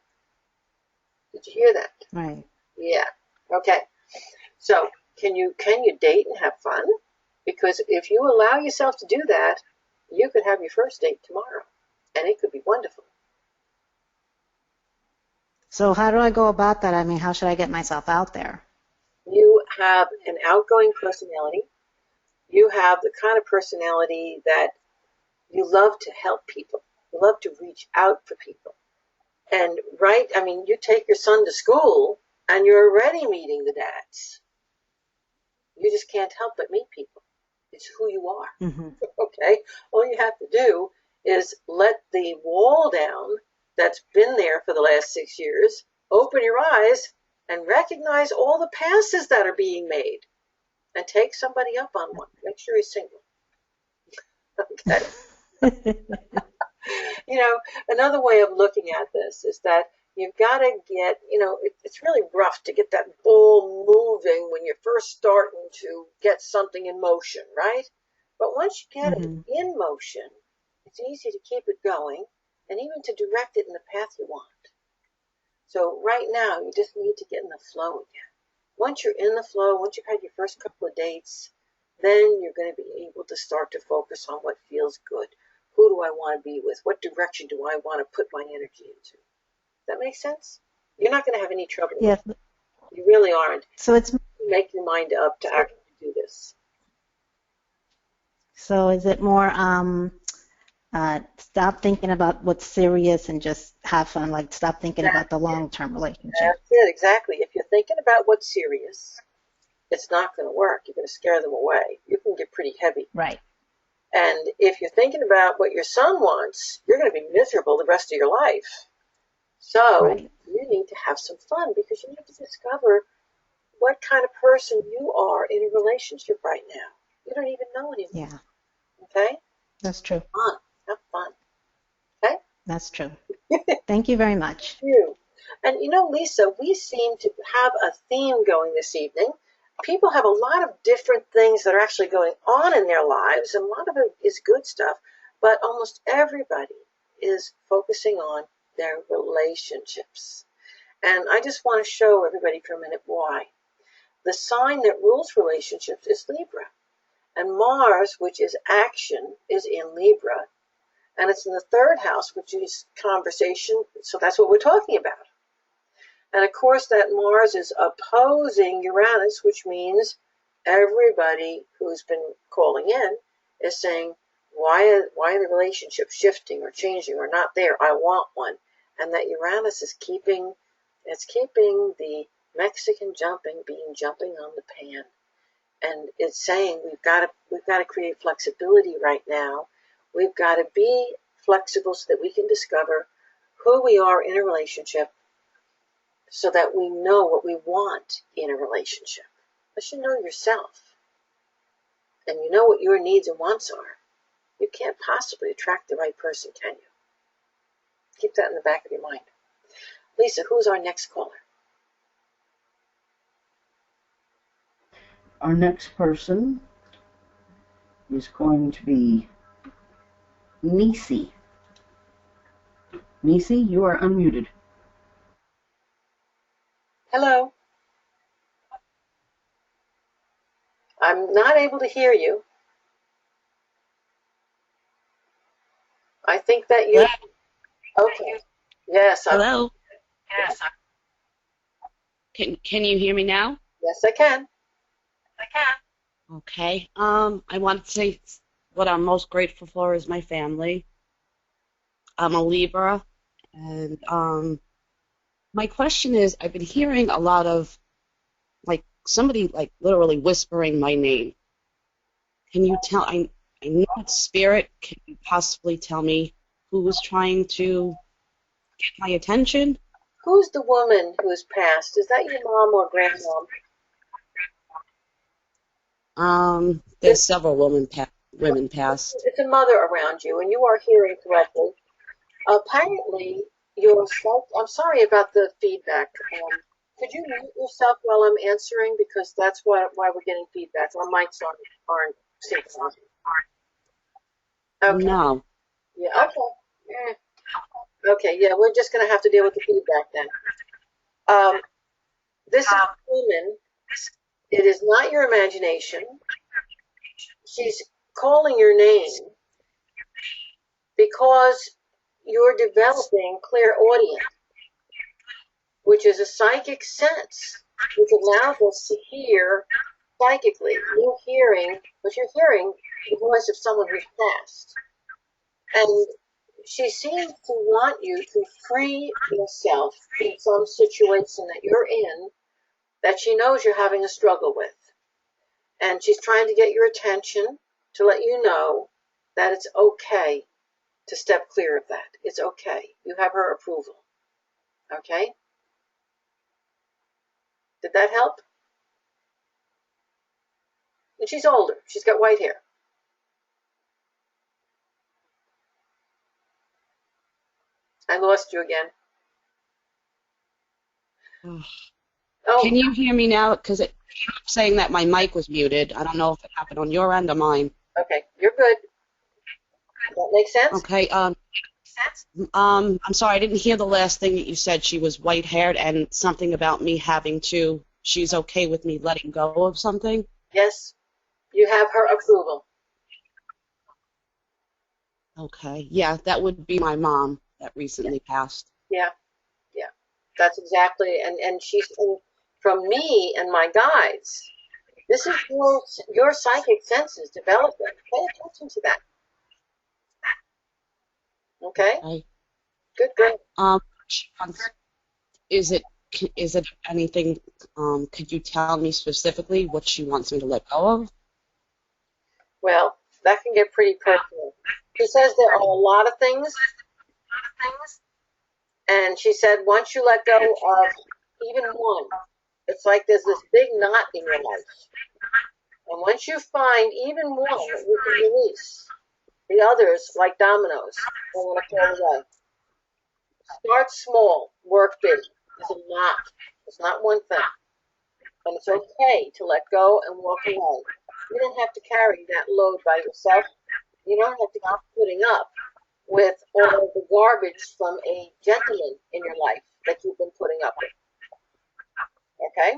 Did you hear that? Right. Yeah. Okay. So can you date and have fun? Because if you allow yourself to do that, you could have your first date tomorrow, and it could be wonderful. So how do I go about that? I mean, how should I get myself out there? You have an outgoing personality. You have the kind of personality that you love to help people. You love to reach out for people. And you take your son to school, and you're already meeting the dads. You just can't help but meet people. It's who you are. Mm-hmm. Okay? All you have to do is let the wall down that's been there for the last 6 years, open your eyes, and recognize all the passes that are being made. And take somebody up on one. Make sure he's single. Okay? You know, another way of looking at this is that you've got to get, it's really rough to get that ball moving when you're first starting to get something in motion, right? But once you get it in motion, it's easy to keep it going and even to direct it in the path you want. So right now, you just need to get in the flow again. Once you're in the flow, once you've had your first couple of dates, then you're going to be able to start to focus on what feels good. Who do I want to be with? What direction do I want to put my energy into? Does that make sense? You're not going to have any trouble. Yes. You really aren't. So it's Make your mind up to actually do this. so is it more stop thinking about what's serious and just have fun, like stop thinking about the long-term relationship. That's it, exactly. If you're thinking about what's serious, it's not going to work. You're going to scare them away. You can get pretty heavy. Right. And if you're thinking about what your son wants, you're going to be miserable the rest of your life. So you need to have some fun because you need to discover what kind of person you are in a relationship right now. You don't even know anymore. Yeah. Okay? That's true. Fun. Have fun. Okay? That's true. Thank you very much. Thank you. And Lisa, we seem to have a theme going this evening. People have a lot of different things that are actually going on in their lives, and a lot of it is good stuff, but almost everybody is focusing on their relationships. And I just want to show everybody for a minute why. The sign that rules relationships is Libra, and Mars, which is action, is in Libra, and it's in the third house, which is conversation, so that's what we're talking about. And of course, that Mars is opposing Uranus, which means everybody who's been calling in is saying, why are the relationships shifting or changing or not there? I want one. And that Uranus is keeping the Mexican jumping on the pan. And it's saying we've got to create flexibility right now. We've got to be flexible so that we can discover who we are in a relationship, so that we know what we want in a relationship. But you know yourself, and you know what your needs and wants are. You can't possibly attract the right person, can you? Keep that in the back of your mind. Lisa, who's our next caller? Our next person is going to be Nisi. Nisi, you are unmuted. Hello. I'm not able to hear you. I think that you... Okay. Yes. Hello? Can you hear me now? Yes, I can. Okay. I want to say what I'm most grateful for is my family. I'm a Libra, and my question is, I've been hearing a lot of, like, somebody, like, literally whispering my name. Can you tell, I know it's spirit, can you possibly tell me who was trying to get my attention? Who's the woman who's passed? Is that your mom or grandmom? There's several women passed. It's a mother around you, and you are hearing correctly. Apparently, I'm sorry about the feedback. Could you mute yourself while I'm answering? Because that's why we're getting feedback. Our mics aren't synchronized. Okay. No. Yeah, okay. Okay, yeah, we're just going to have to deal with the feedback then. This is a woman. It is not your imagination. She's calling your name because you're developing clairaudience, which is a psychic sense, which allows us to hear psychically. You're hearing the voice of someone who's passed. And she seems to want you to free yourself in some situation that you're in that she knows you're having a struggle with. And she's trying to get your attention to let you know that it's okay to step clear of that. It's okay. You have her approval. Okay? Did that help? And she's older. She's got white hair. I lost you again. Oh, Can you hear me now? Because it kept saying that my mic was muted. I don't know if it happened on your end or mine. okay. You're good. That makes sense? Okay. I'm sorry, I didn't hear the last thing that you said. She was white-haired and something about me having to. She's okay with me letting go of something. Yes. You have her approval. Okay. Yeah, that would be my mom that recently passed. Yeah. Yeah. That's exactly. And she's from me and my guides. This is your psychic senses developing. Pay attention to that. Okay? Okay. Good, good. She wants, is it anything? Could you tell me specifically what she wants me to let go of? Well, that can get pretty personal. She says there are a lot of things, and she said once you let go of even one, it's like there's this big knot in your life. And once you find even one that you can release, the others, like dominoes, are going to fall away. Start small, work big. There's a lot. It's not one thing. And it's okay to let go and walk away. You don't have to carry that load by yourself. You don't have to keep putting up with all the garbage from a gentleman in your life that you've been putting up with. Okay?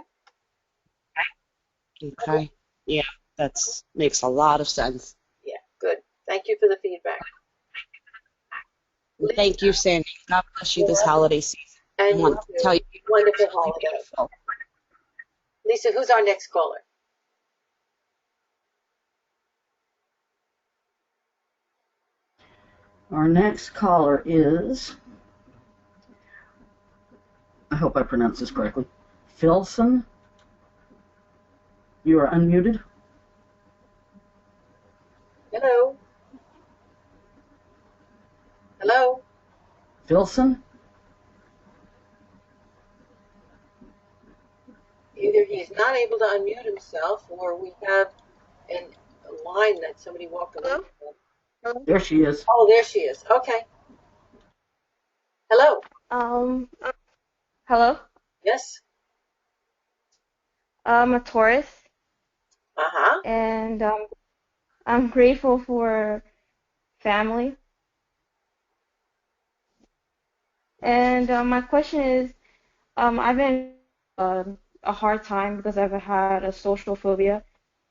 Okay. Yeah, that makes a lot of sense. Yeah, good. Thank you for the feedback. Thank you, Sandy. God bless you this holiday season. And I want to tell you, wonderful you're holiday. beautiful. Lisa, who's our next caller? Our next caller is, I hope I pronounced this correctly, Philson. You are unmuted. Hello? Hello? Philson? Either he's not able to unmute himself or we have a line that somebody walked away from. There she is. Oh, there she is. Okay. Hello? Hello? Yes? I'm a Taurus, Uh-huh. and I'm grateful for family. And my question is, I've been a hard time because I've had a social phobia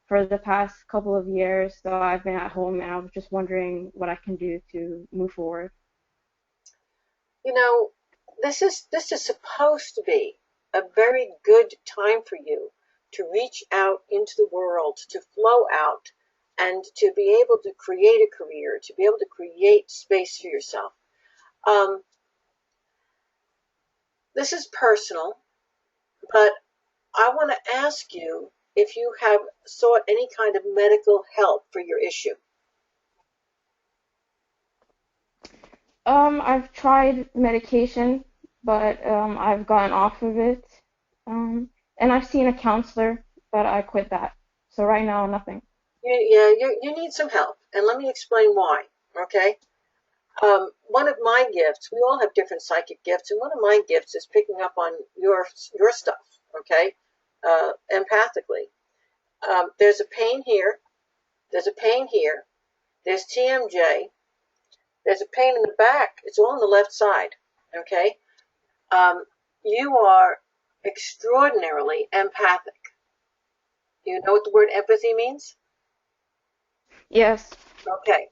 for the past couple of years, so I've been at home, and I was just wondering what I can do to move forward. You know, this is supposed to be a very good time for you to reach out into the world, to flow out, and to be able to create a career, to be able to create space for yourself. This is personal, but I want to ask you if you have sought any kind of medical help for your issue. I've tried medication, but I've gotten off of it. And I've seen a counselor, but I quit that. So right now, nothing. You need some help, and let me explain why, okay? One of my gifts, we all have different psychic gifts, and one of my gifts is picking up on your stuff, okay, empathically. There's a pain here, there's a pain here, there's TMJ, there's a pain in the back, it's all on the left side, okay? You are extraordinarily empathic. You know what the word empathy means? Yes. Okay.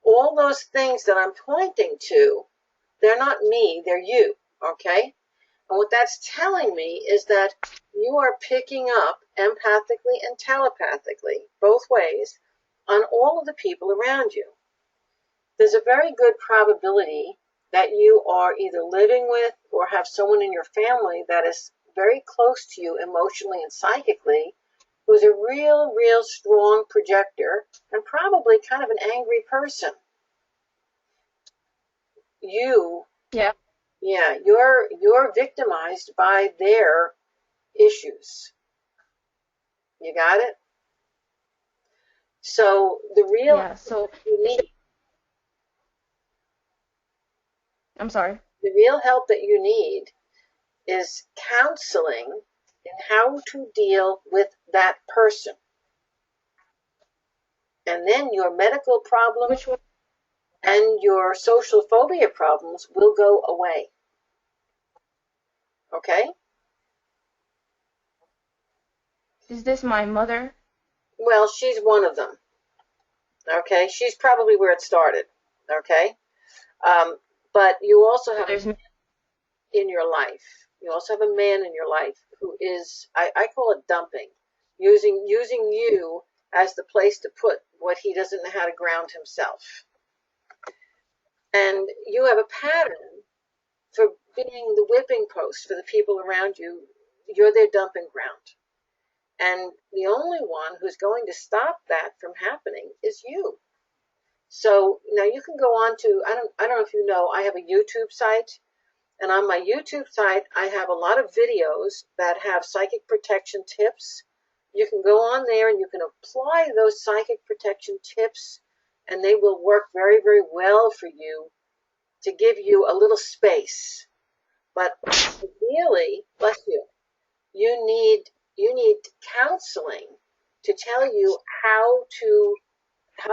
All those things that I'm pointing to, they're not me, they're you, okay? And what that's telling me is that you are picking up empathically and telepathically, both ways, on all of the people around you. there's a very good probability that you are either living with or have someone in your family that is very close to you emotionally and psychically, who's a real, real strong projector and probably kind of an angry person. Yeah. Yeah, you're victimized by their issues. You got it? So the real Yeah. So you need, I'm sorry. the real help that you need is counseling in how to deal with that person. And then your medical problems Which one? and your social phobia problems will go away. Okay? Is this my mother? Well, she's one of them. Okay? She's probably where it started. Okay? But you also have There's in your life. You also have a man in your life who is, I call it dumping, using you as the place to put what he doesn't know how to ground himself. And you have a pattern for being the whipping post for the people around you. You're their dumping ground. And the only one who's going to stop that from happening is you. So now you can go on to, I don't know if you know, I have a YouTube site. And on my YouTube site, I have a lot of videos that have psychic protection tips. You can go on there and you can apply those psychic protection tips, and they will work very, very well for you to give you a little space. But really, bless you, you need counseling to tell you how to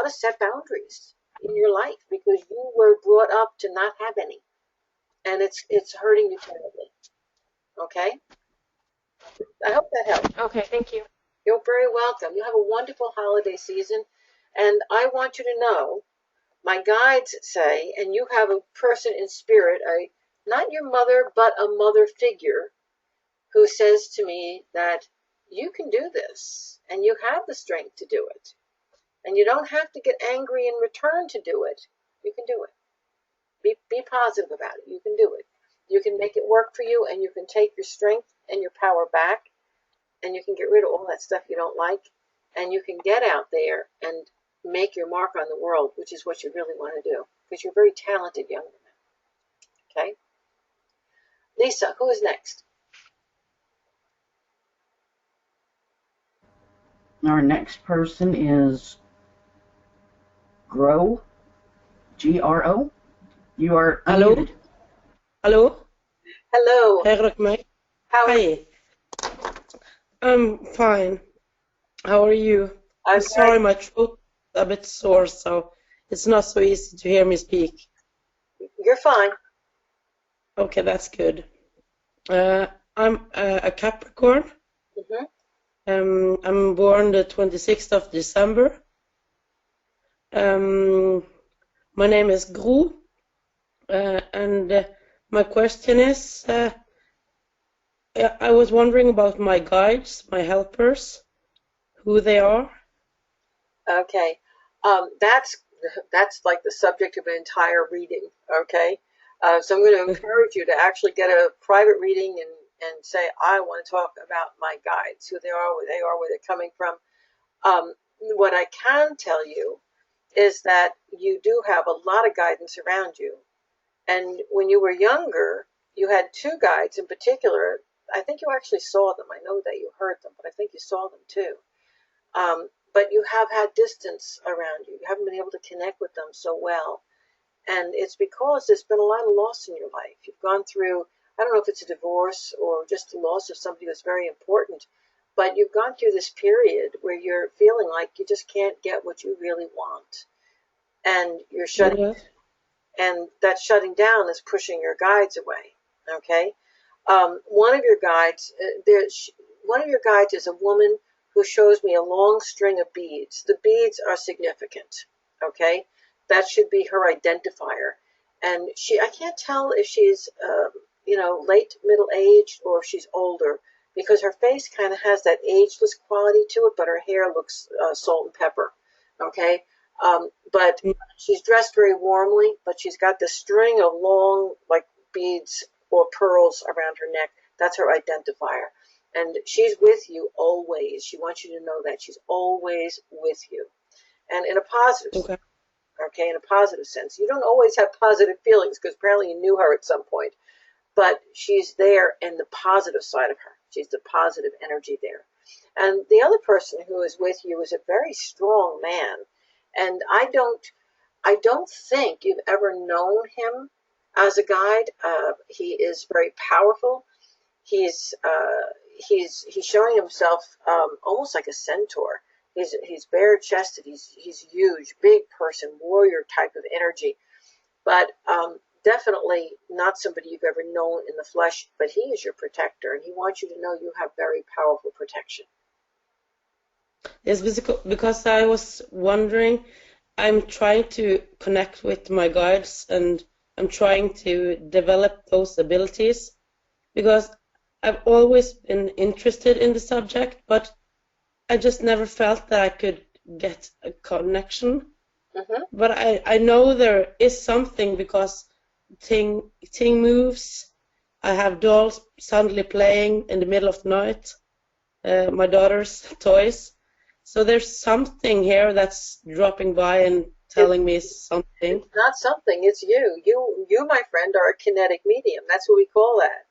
set boundaries in your life, because you were brought up to not have any. And it's hurting you terribly. Okay? I hope that helps. okay. Thank you. You're very welcome. You have a wonderful holiday season. And I want you to know, my guides say, and you have a person in spirit, not your mother, but a mother figure, who says to me that you can do this, and you have the strength to do it. And you don't have to get angry in return to do it. You can do it. Be positive about it. You can do it. You can make it work for you, and you can take your strength and your power back, and you can get rid of all that stuff you don't like, and you can get out there and make your mark on the world, which is what you really want to do, because you're a very talented young woman. Okay? Lisa, who is next? Our next person is Grow, G-R-O. You are Hallo? unmuted. Hallo? Hello. Eigenlijk mij? How are you? Hi. I'm fine. How are you? I'm sorry, my throat is a bit sore, so it's not so easy to hear me speak. You're fine. Okay, that's good. I'm a Capricorn. Mm-hmm. I'm born the 26th of December. My name is Gru. And my question is, I was wondering about my guides, my helpers, who they are. Okay. That's like the subject of an entire reading. Okay. So I'm going to encourage you to actually get a private reading and say, I want to talk about my guides, who they are, where they're coming from. What I can tell you is that you do have a lot of guidance around you. And when you were younger, you had two guides in particular. I think you actually saw them. I know that you heard them, but I think you saw them too. But you have had distance around you. You haven't been able to connect with them so well. And it's because there's been a lot of loss in your life. You've gone through, I don't know if it's a divorce or just the loss of somebody that's very important, but you've gone through this period where you're feeling like you just can't get what you really want. And you're shutting and that shutting down is pushing your guides away. Okay, one of your guides is a woman who shows me a long string of beads. The beads are significant. Okay, that should be her identifier. And I can't tell if she's late middle aged or if she's older, because her face kind of has that ageless quality to it, but her hair looks salt and pepper. Okay. But she's dressed very warmly, but she's got this string of long, like, beads or pearls around her neck. That's her identifier. And she's with you always. She wants you to know that she's always with you. And in a positive sense, okay, in a positive sense. You don't always have positive feelings because apparently you knew her at some point, but she's there in the positive side of her. She's the positive energy there. And the other person who is with you is a very strong man. And I don't think you've ever known him as a guide. He is very powerful. He's showing himself almost like a centaur. He's bare chested. He's huge, big person, warrior type of energy, but definitely not somebody you've ever known in the flesh. But he is your protector, and he wants you to know you have very powerful protection. Yes, because I was wondering, I'm trying to connect with my guides and I'm trying to develop those abilities because I've always been interested in the subject, but I just never felt that I could get a connection. But I know there is something because thing moves. I have dolls suddenly playing in the middle of the night, my daughter's toys. So there's something here that's dropping by and telling me something. It's not something, it's you. You, my friend, are a kinetic medium. That's what we call that.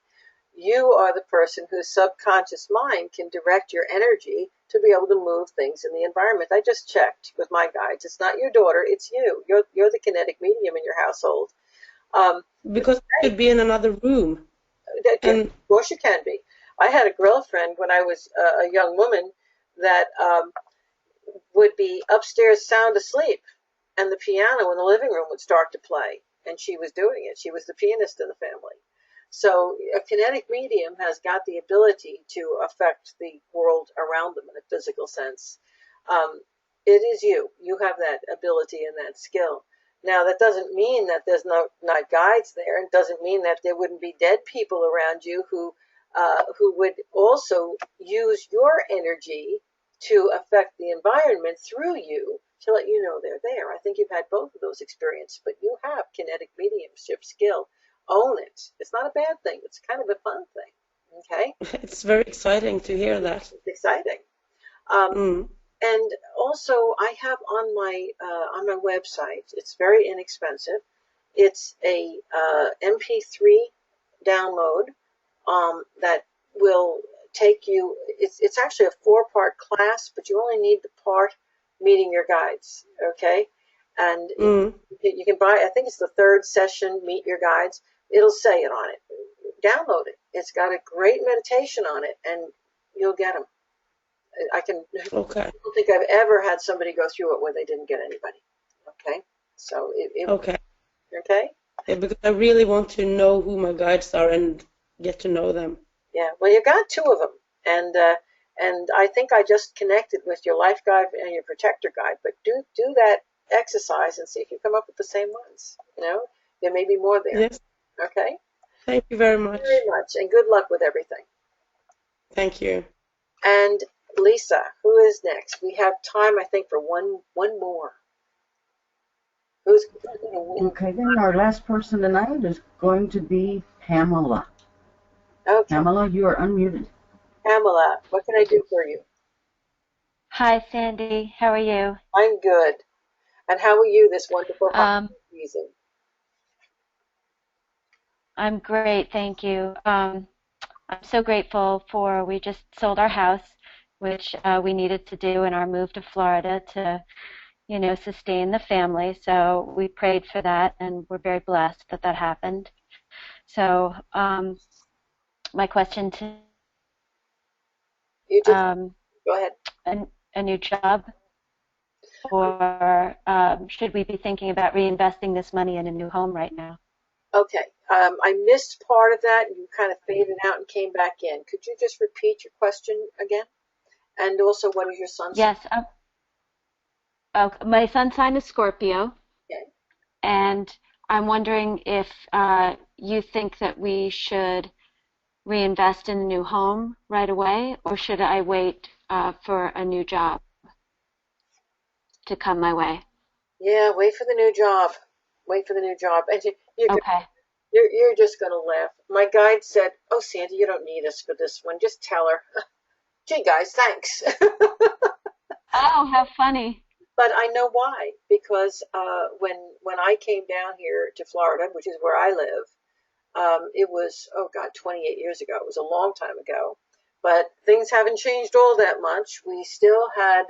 You are the person whose subconscious mind can direct your energy to be able to move things in the environment. I just checked with my guides. It's not your daughter, it's you. You're the kinetic medium in your household. Because I could be in another room. Of course you can be. I had a girlfriend when I was a young woman that would be upstairs sound asleep, and the piano in the living room would start to play, and she was doing it. She was the pianist in the family. So a kinetic medium has got the ability to affect the world around them in a physical sense. It is you. You have that ability and that skill. Now, that doesn't mean that there's not guides there. It doesn't mean that there wouldn't be dead people around you who would also use your energy to affect the environment through you to let you know they're there. I think you've had both of those experiences, but you have kinetic mediumship skill. Own it. It's not a bad thing. It's kind of a fun thing. Okay? It's very exciting to hear that. It's exciting. And also, I have on my website. It's very inexpensive. It's a MP3 download that will take you. It's actually a 4-part class, but you only need the part meeting your guides. Okay, and you can buy. I think it's the 3rd session. Meet your guides. It'll say it on it. Download it. It's got a great meditation on it, and you'll get them. Okay. I don't think I've ever had somebody go through it where they didn't get anybody. Okay, so okay. Okay. Yeah, because I really want to know who my guides are and get to know them. Yeah. Well, you got 2 of them, and I think I just connected with your life guide and your protector guide. But do that exercise and see if you come up with the same ones. You know, there may be more there. Yes. Okay. Thank you very much. Very much, and good luck with everything. Thank you. And Lisa, who is next? We have time, I think, for one more. Who's going to win? Okay, then our last person tonight is going to be Pamela. Okay. Pamela, you are unmuted. Pamela, what can I do for you? Hi, Sandy. How are you? I'm good. And how are you this wonderful season? I'm great, thank you. I'm so grateful for, we just sold our house, which we needed to do in our move to Florida to, sustain the family. So we prayed for that, and we're very blessed that that happened. So my question to go ahead. A new job, or should we be thinking about reinvesting this money in a new home right now? Okay. I missed part of that. You kind of faded out and came back in. Could you just repeat your question again? And also, what is your son's Yes. My son's sign is Scorpio. Okay. And I'm wondering if you think that we should reinvest in a new home right away, or should I wait for a new job to come my way? Yeah, wait for the new job. Wait for the new job. And Okay. you're just going to laugh. My guide said, "Oh, Sandy, you don't need us for this one. Just tell her." Gee, guys, thanks. Oh, how funny. But I know why. Because when I came down here to Florida, which is where I live, it was, oh God, 28 years ago. It was a long time ago. But things haven't changed all that much. We still had,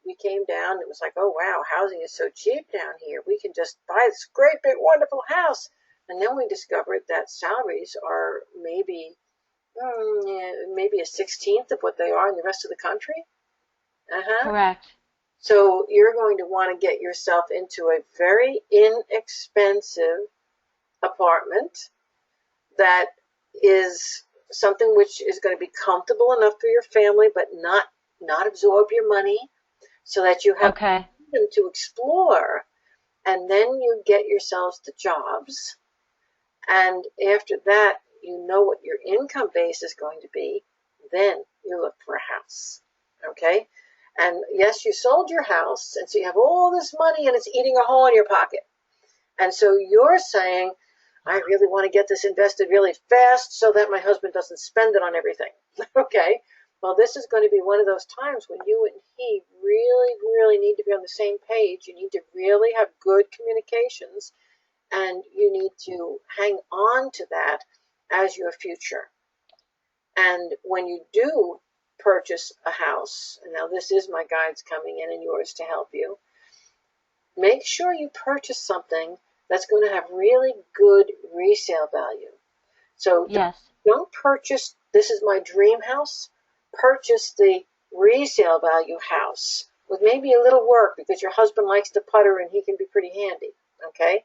we came down. It was like, oh, wow, housing is so cheap down here. We can just buy this great, big, wonderful house. And then we discovered that salaries are maybe a 16th of what they are in the rest of the country. Correct. So you're going to want to get yourself into a very inexpensive apartment that is something which is going to be comfortable enough for your family, but not absorb your money, so that you have freedom to explore. And then you get yourselves the jobs, and after that, you know what your income base is going to be. Then you look for a house. Okay? And yes, you sold your house, and so you have all this money, and it's eating a hole in your pocket. And so you're saying, I really want to get this invested really fast so that my husband doesn't spend it on everything. Okay? Well, this is going to be one of those times when you and he really, really need to be on the same page. You need to really have good communications, and you need to hang on to that as your future. And when you do purchase a house, and now this is my guides coming in and yours to help you, make sure you purchase something that's going to have really good resale value. So don't purchase, this is my dream house. Purchase the resale value house with maybe a little work, because your husband likes to putter and he can be pretty handy. Okay?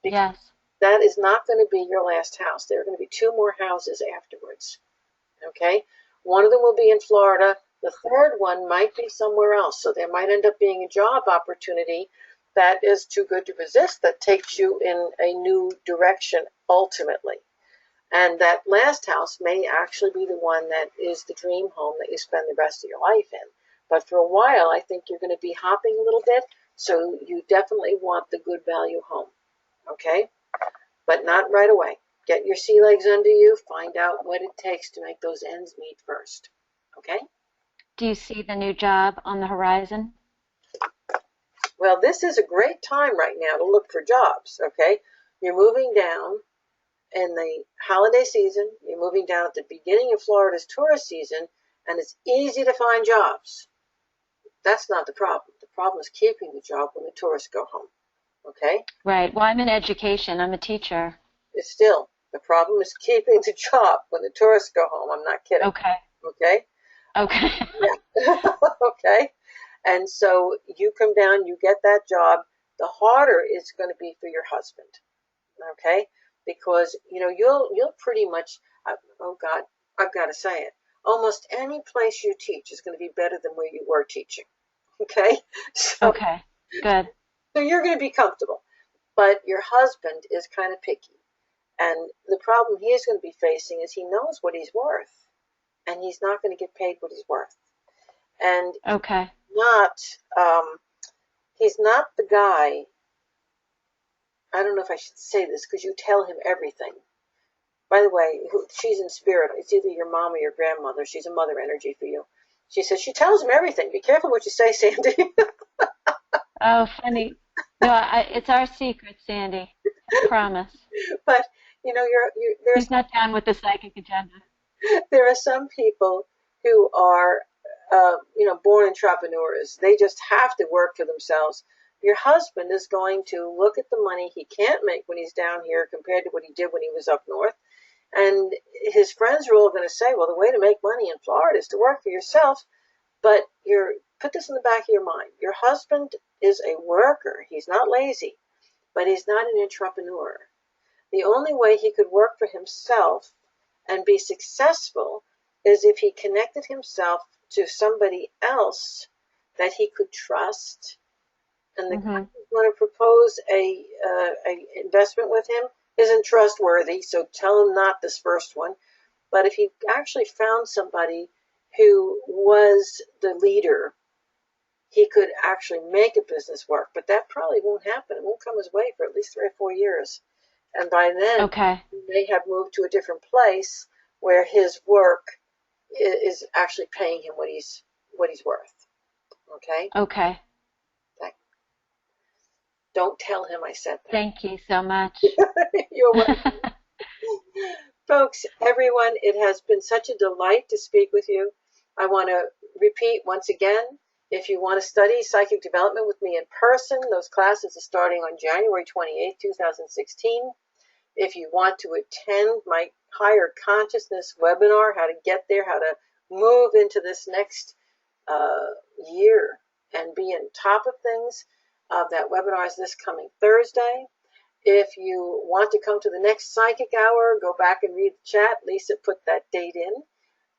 Because that is not going to be your last house. There are going to be 2 more houses afterwards. Okay? One of them will be in Florida. The third one might be somewhere else. So there might end up being a job opportunity that is too good to resist, that takes you in a new direction ultimately. And that last house may actually be the one that is the dream home that you spend the rest of your life in. But for a while, I think you're going to be hopping a little bit, so you definitely want the good value home. Okay? But not right away. Get your sea legs under you. Find out what it takes to make those ends meet first. Okay? Do you see the new job on the horizon? Well, this is a great time right now to look for jobs. Okay? You're moving down in the holiday season. You're moving down at the beginning of Florida's tourist season, and it's easy to find jobs. That's not the problem. The problem is keeping the job when the tourists go home. Okay? Right. Well, I'm in education. I'm a teacher. It's still, the problem is keeping the job when the tourists go home. I'm not kidding. Okay. Okay? Okay. Yeah. Okay? And so you come down, you get that job. The harder it's going to be for your husband. Okay? Because, you'll pretty much, oh God, I've got to say it. Almost any place you teach is going to be better than where you were teaching. Okay? Okay. Good. So you're going to be comfortable. But your husband is kind of picky. And the problem he is going to be facing is he knows what he's worth. And he's not going to get paid what he's worth. And he's not the guy, I don't know if I should say this, because you tell him everything. By the way, she's in spirit. It's either your mom or your grandmother. She's a mother energy for you. She says she tells him everything. Be careful what you say, Sandy. Oh, funny. No, it's our secret, Sandy. I promise. But, He's not down with the psychic agenda. There are some people who are, born entrepreneurs. They just have to work for themselves. Your husband is going to look at the money he can't make when he's down here compared to what he did when he was up north. And his friends are all going to say, well, the way to make money in Florida is to work for yourself. But put this in the back of your mind. Your husband is a worker. He's not lazy, but he's not an entrepreneur. The only way he could work for himself and be successful is if he connected himself to somebody else that he could trust. And the guy who's going to propose a investment with him isn't trustworthy, so tell him not this first one. But if he actually found somebody who was the leader he could actually make a business work. But that probably won't happen. It won't come his way for at least 3 or 4 years. And by then, Okay. he may have moved to a different place where his work is actually paying him what he's worth. Okay? Okay. Don't tell him I said that. Thank you so much. You're welcome. Folks, everyone, it has been such a delight to speak with you. I want to repeat once again, if you want to study psychic development with me in person, those classes are starting on January 28, 2016. If you want to attend my Higher Consciousness webinar, how to get there, how to move into this next year and be on top of things, that webinar is this coming Thursday. If you want to come to the next Psychic Hour, go back and read the chat. Lisa put that date in.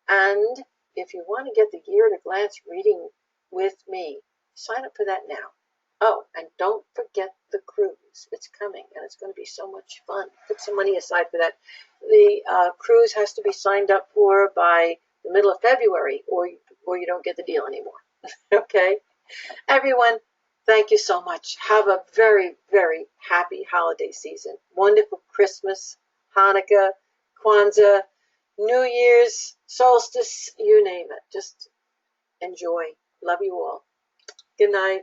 And if you want to get the Year at a Glance reading with me, sign up for that now. Oh, and don't forget the cruise. It's coming, and it's going to be so much fun. Put some money aside for that. The cruise has to be signed up for by the middle of February, or you don't get the deal anymore. Okay? Everyone, thank you so much. Have a very, very happy holiday season. Wonderful Christmas, Hanukkah, Kwanzaa, New Year's, solstice, you name it. Just enjoy. Love you all. Good night.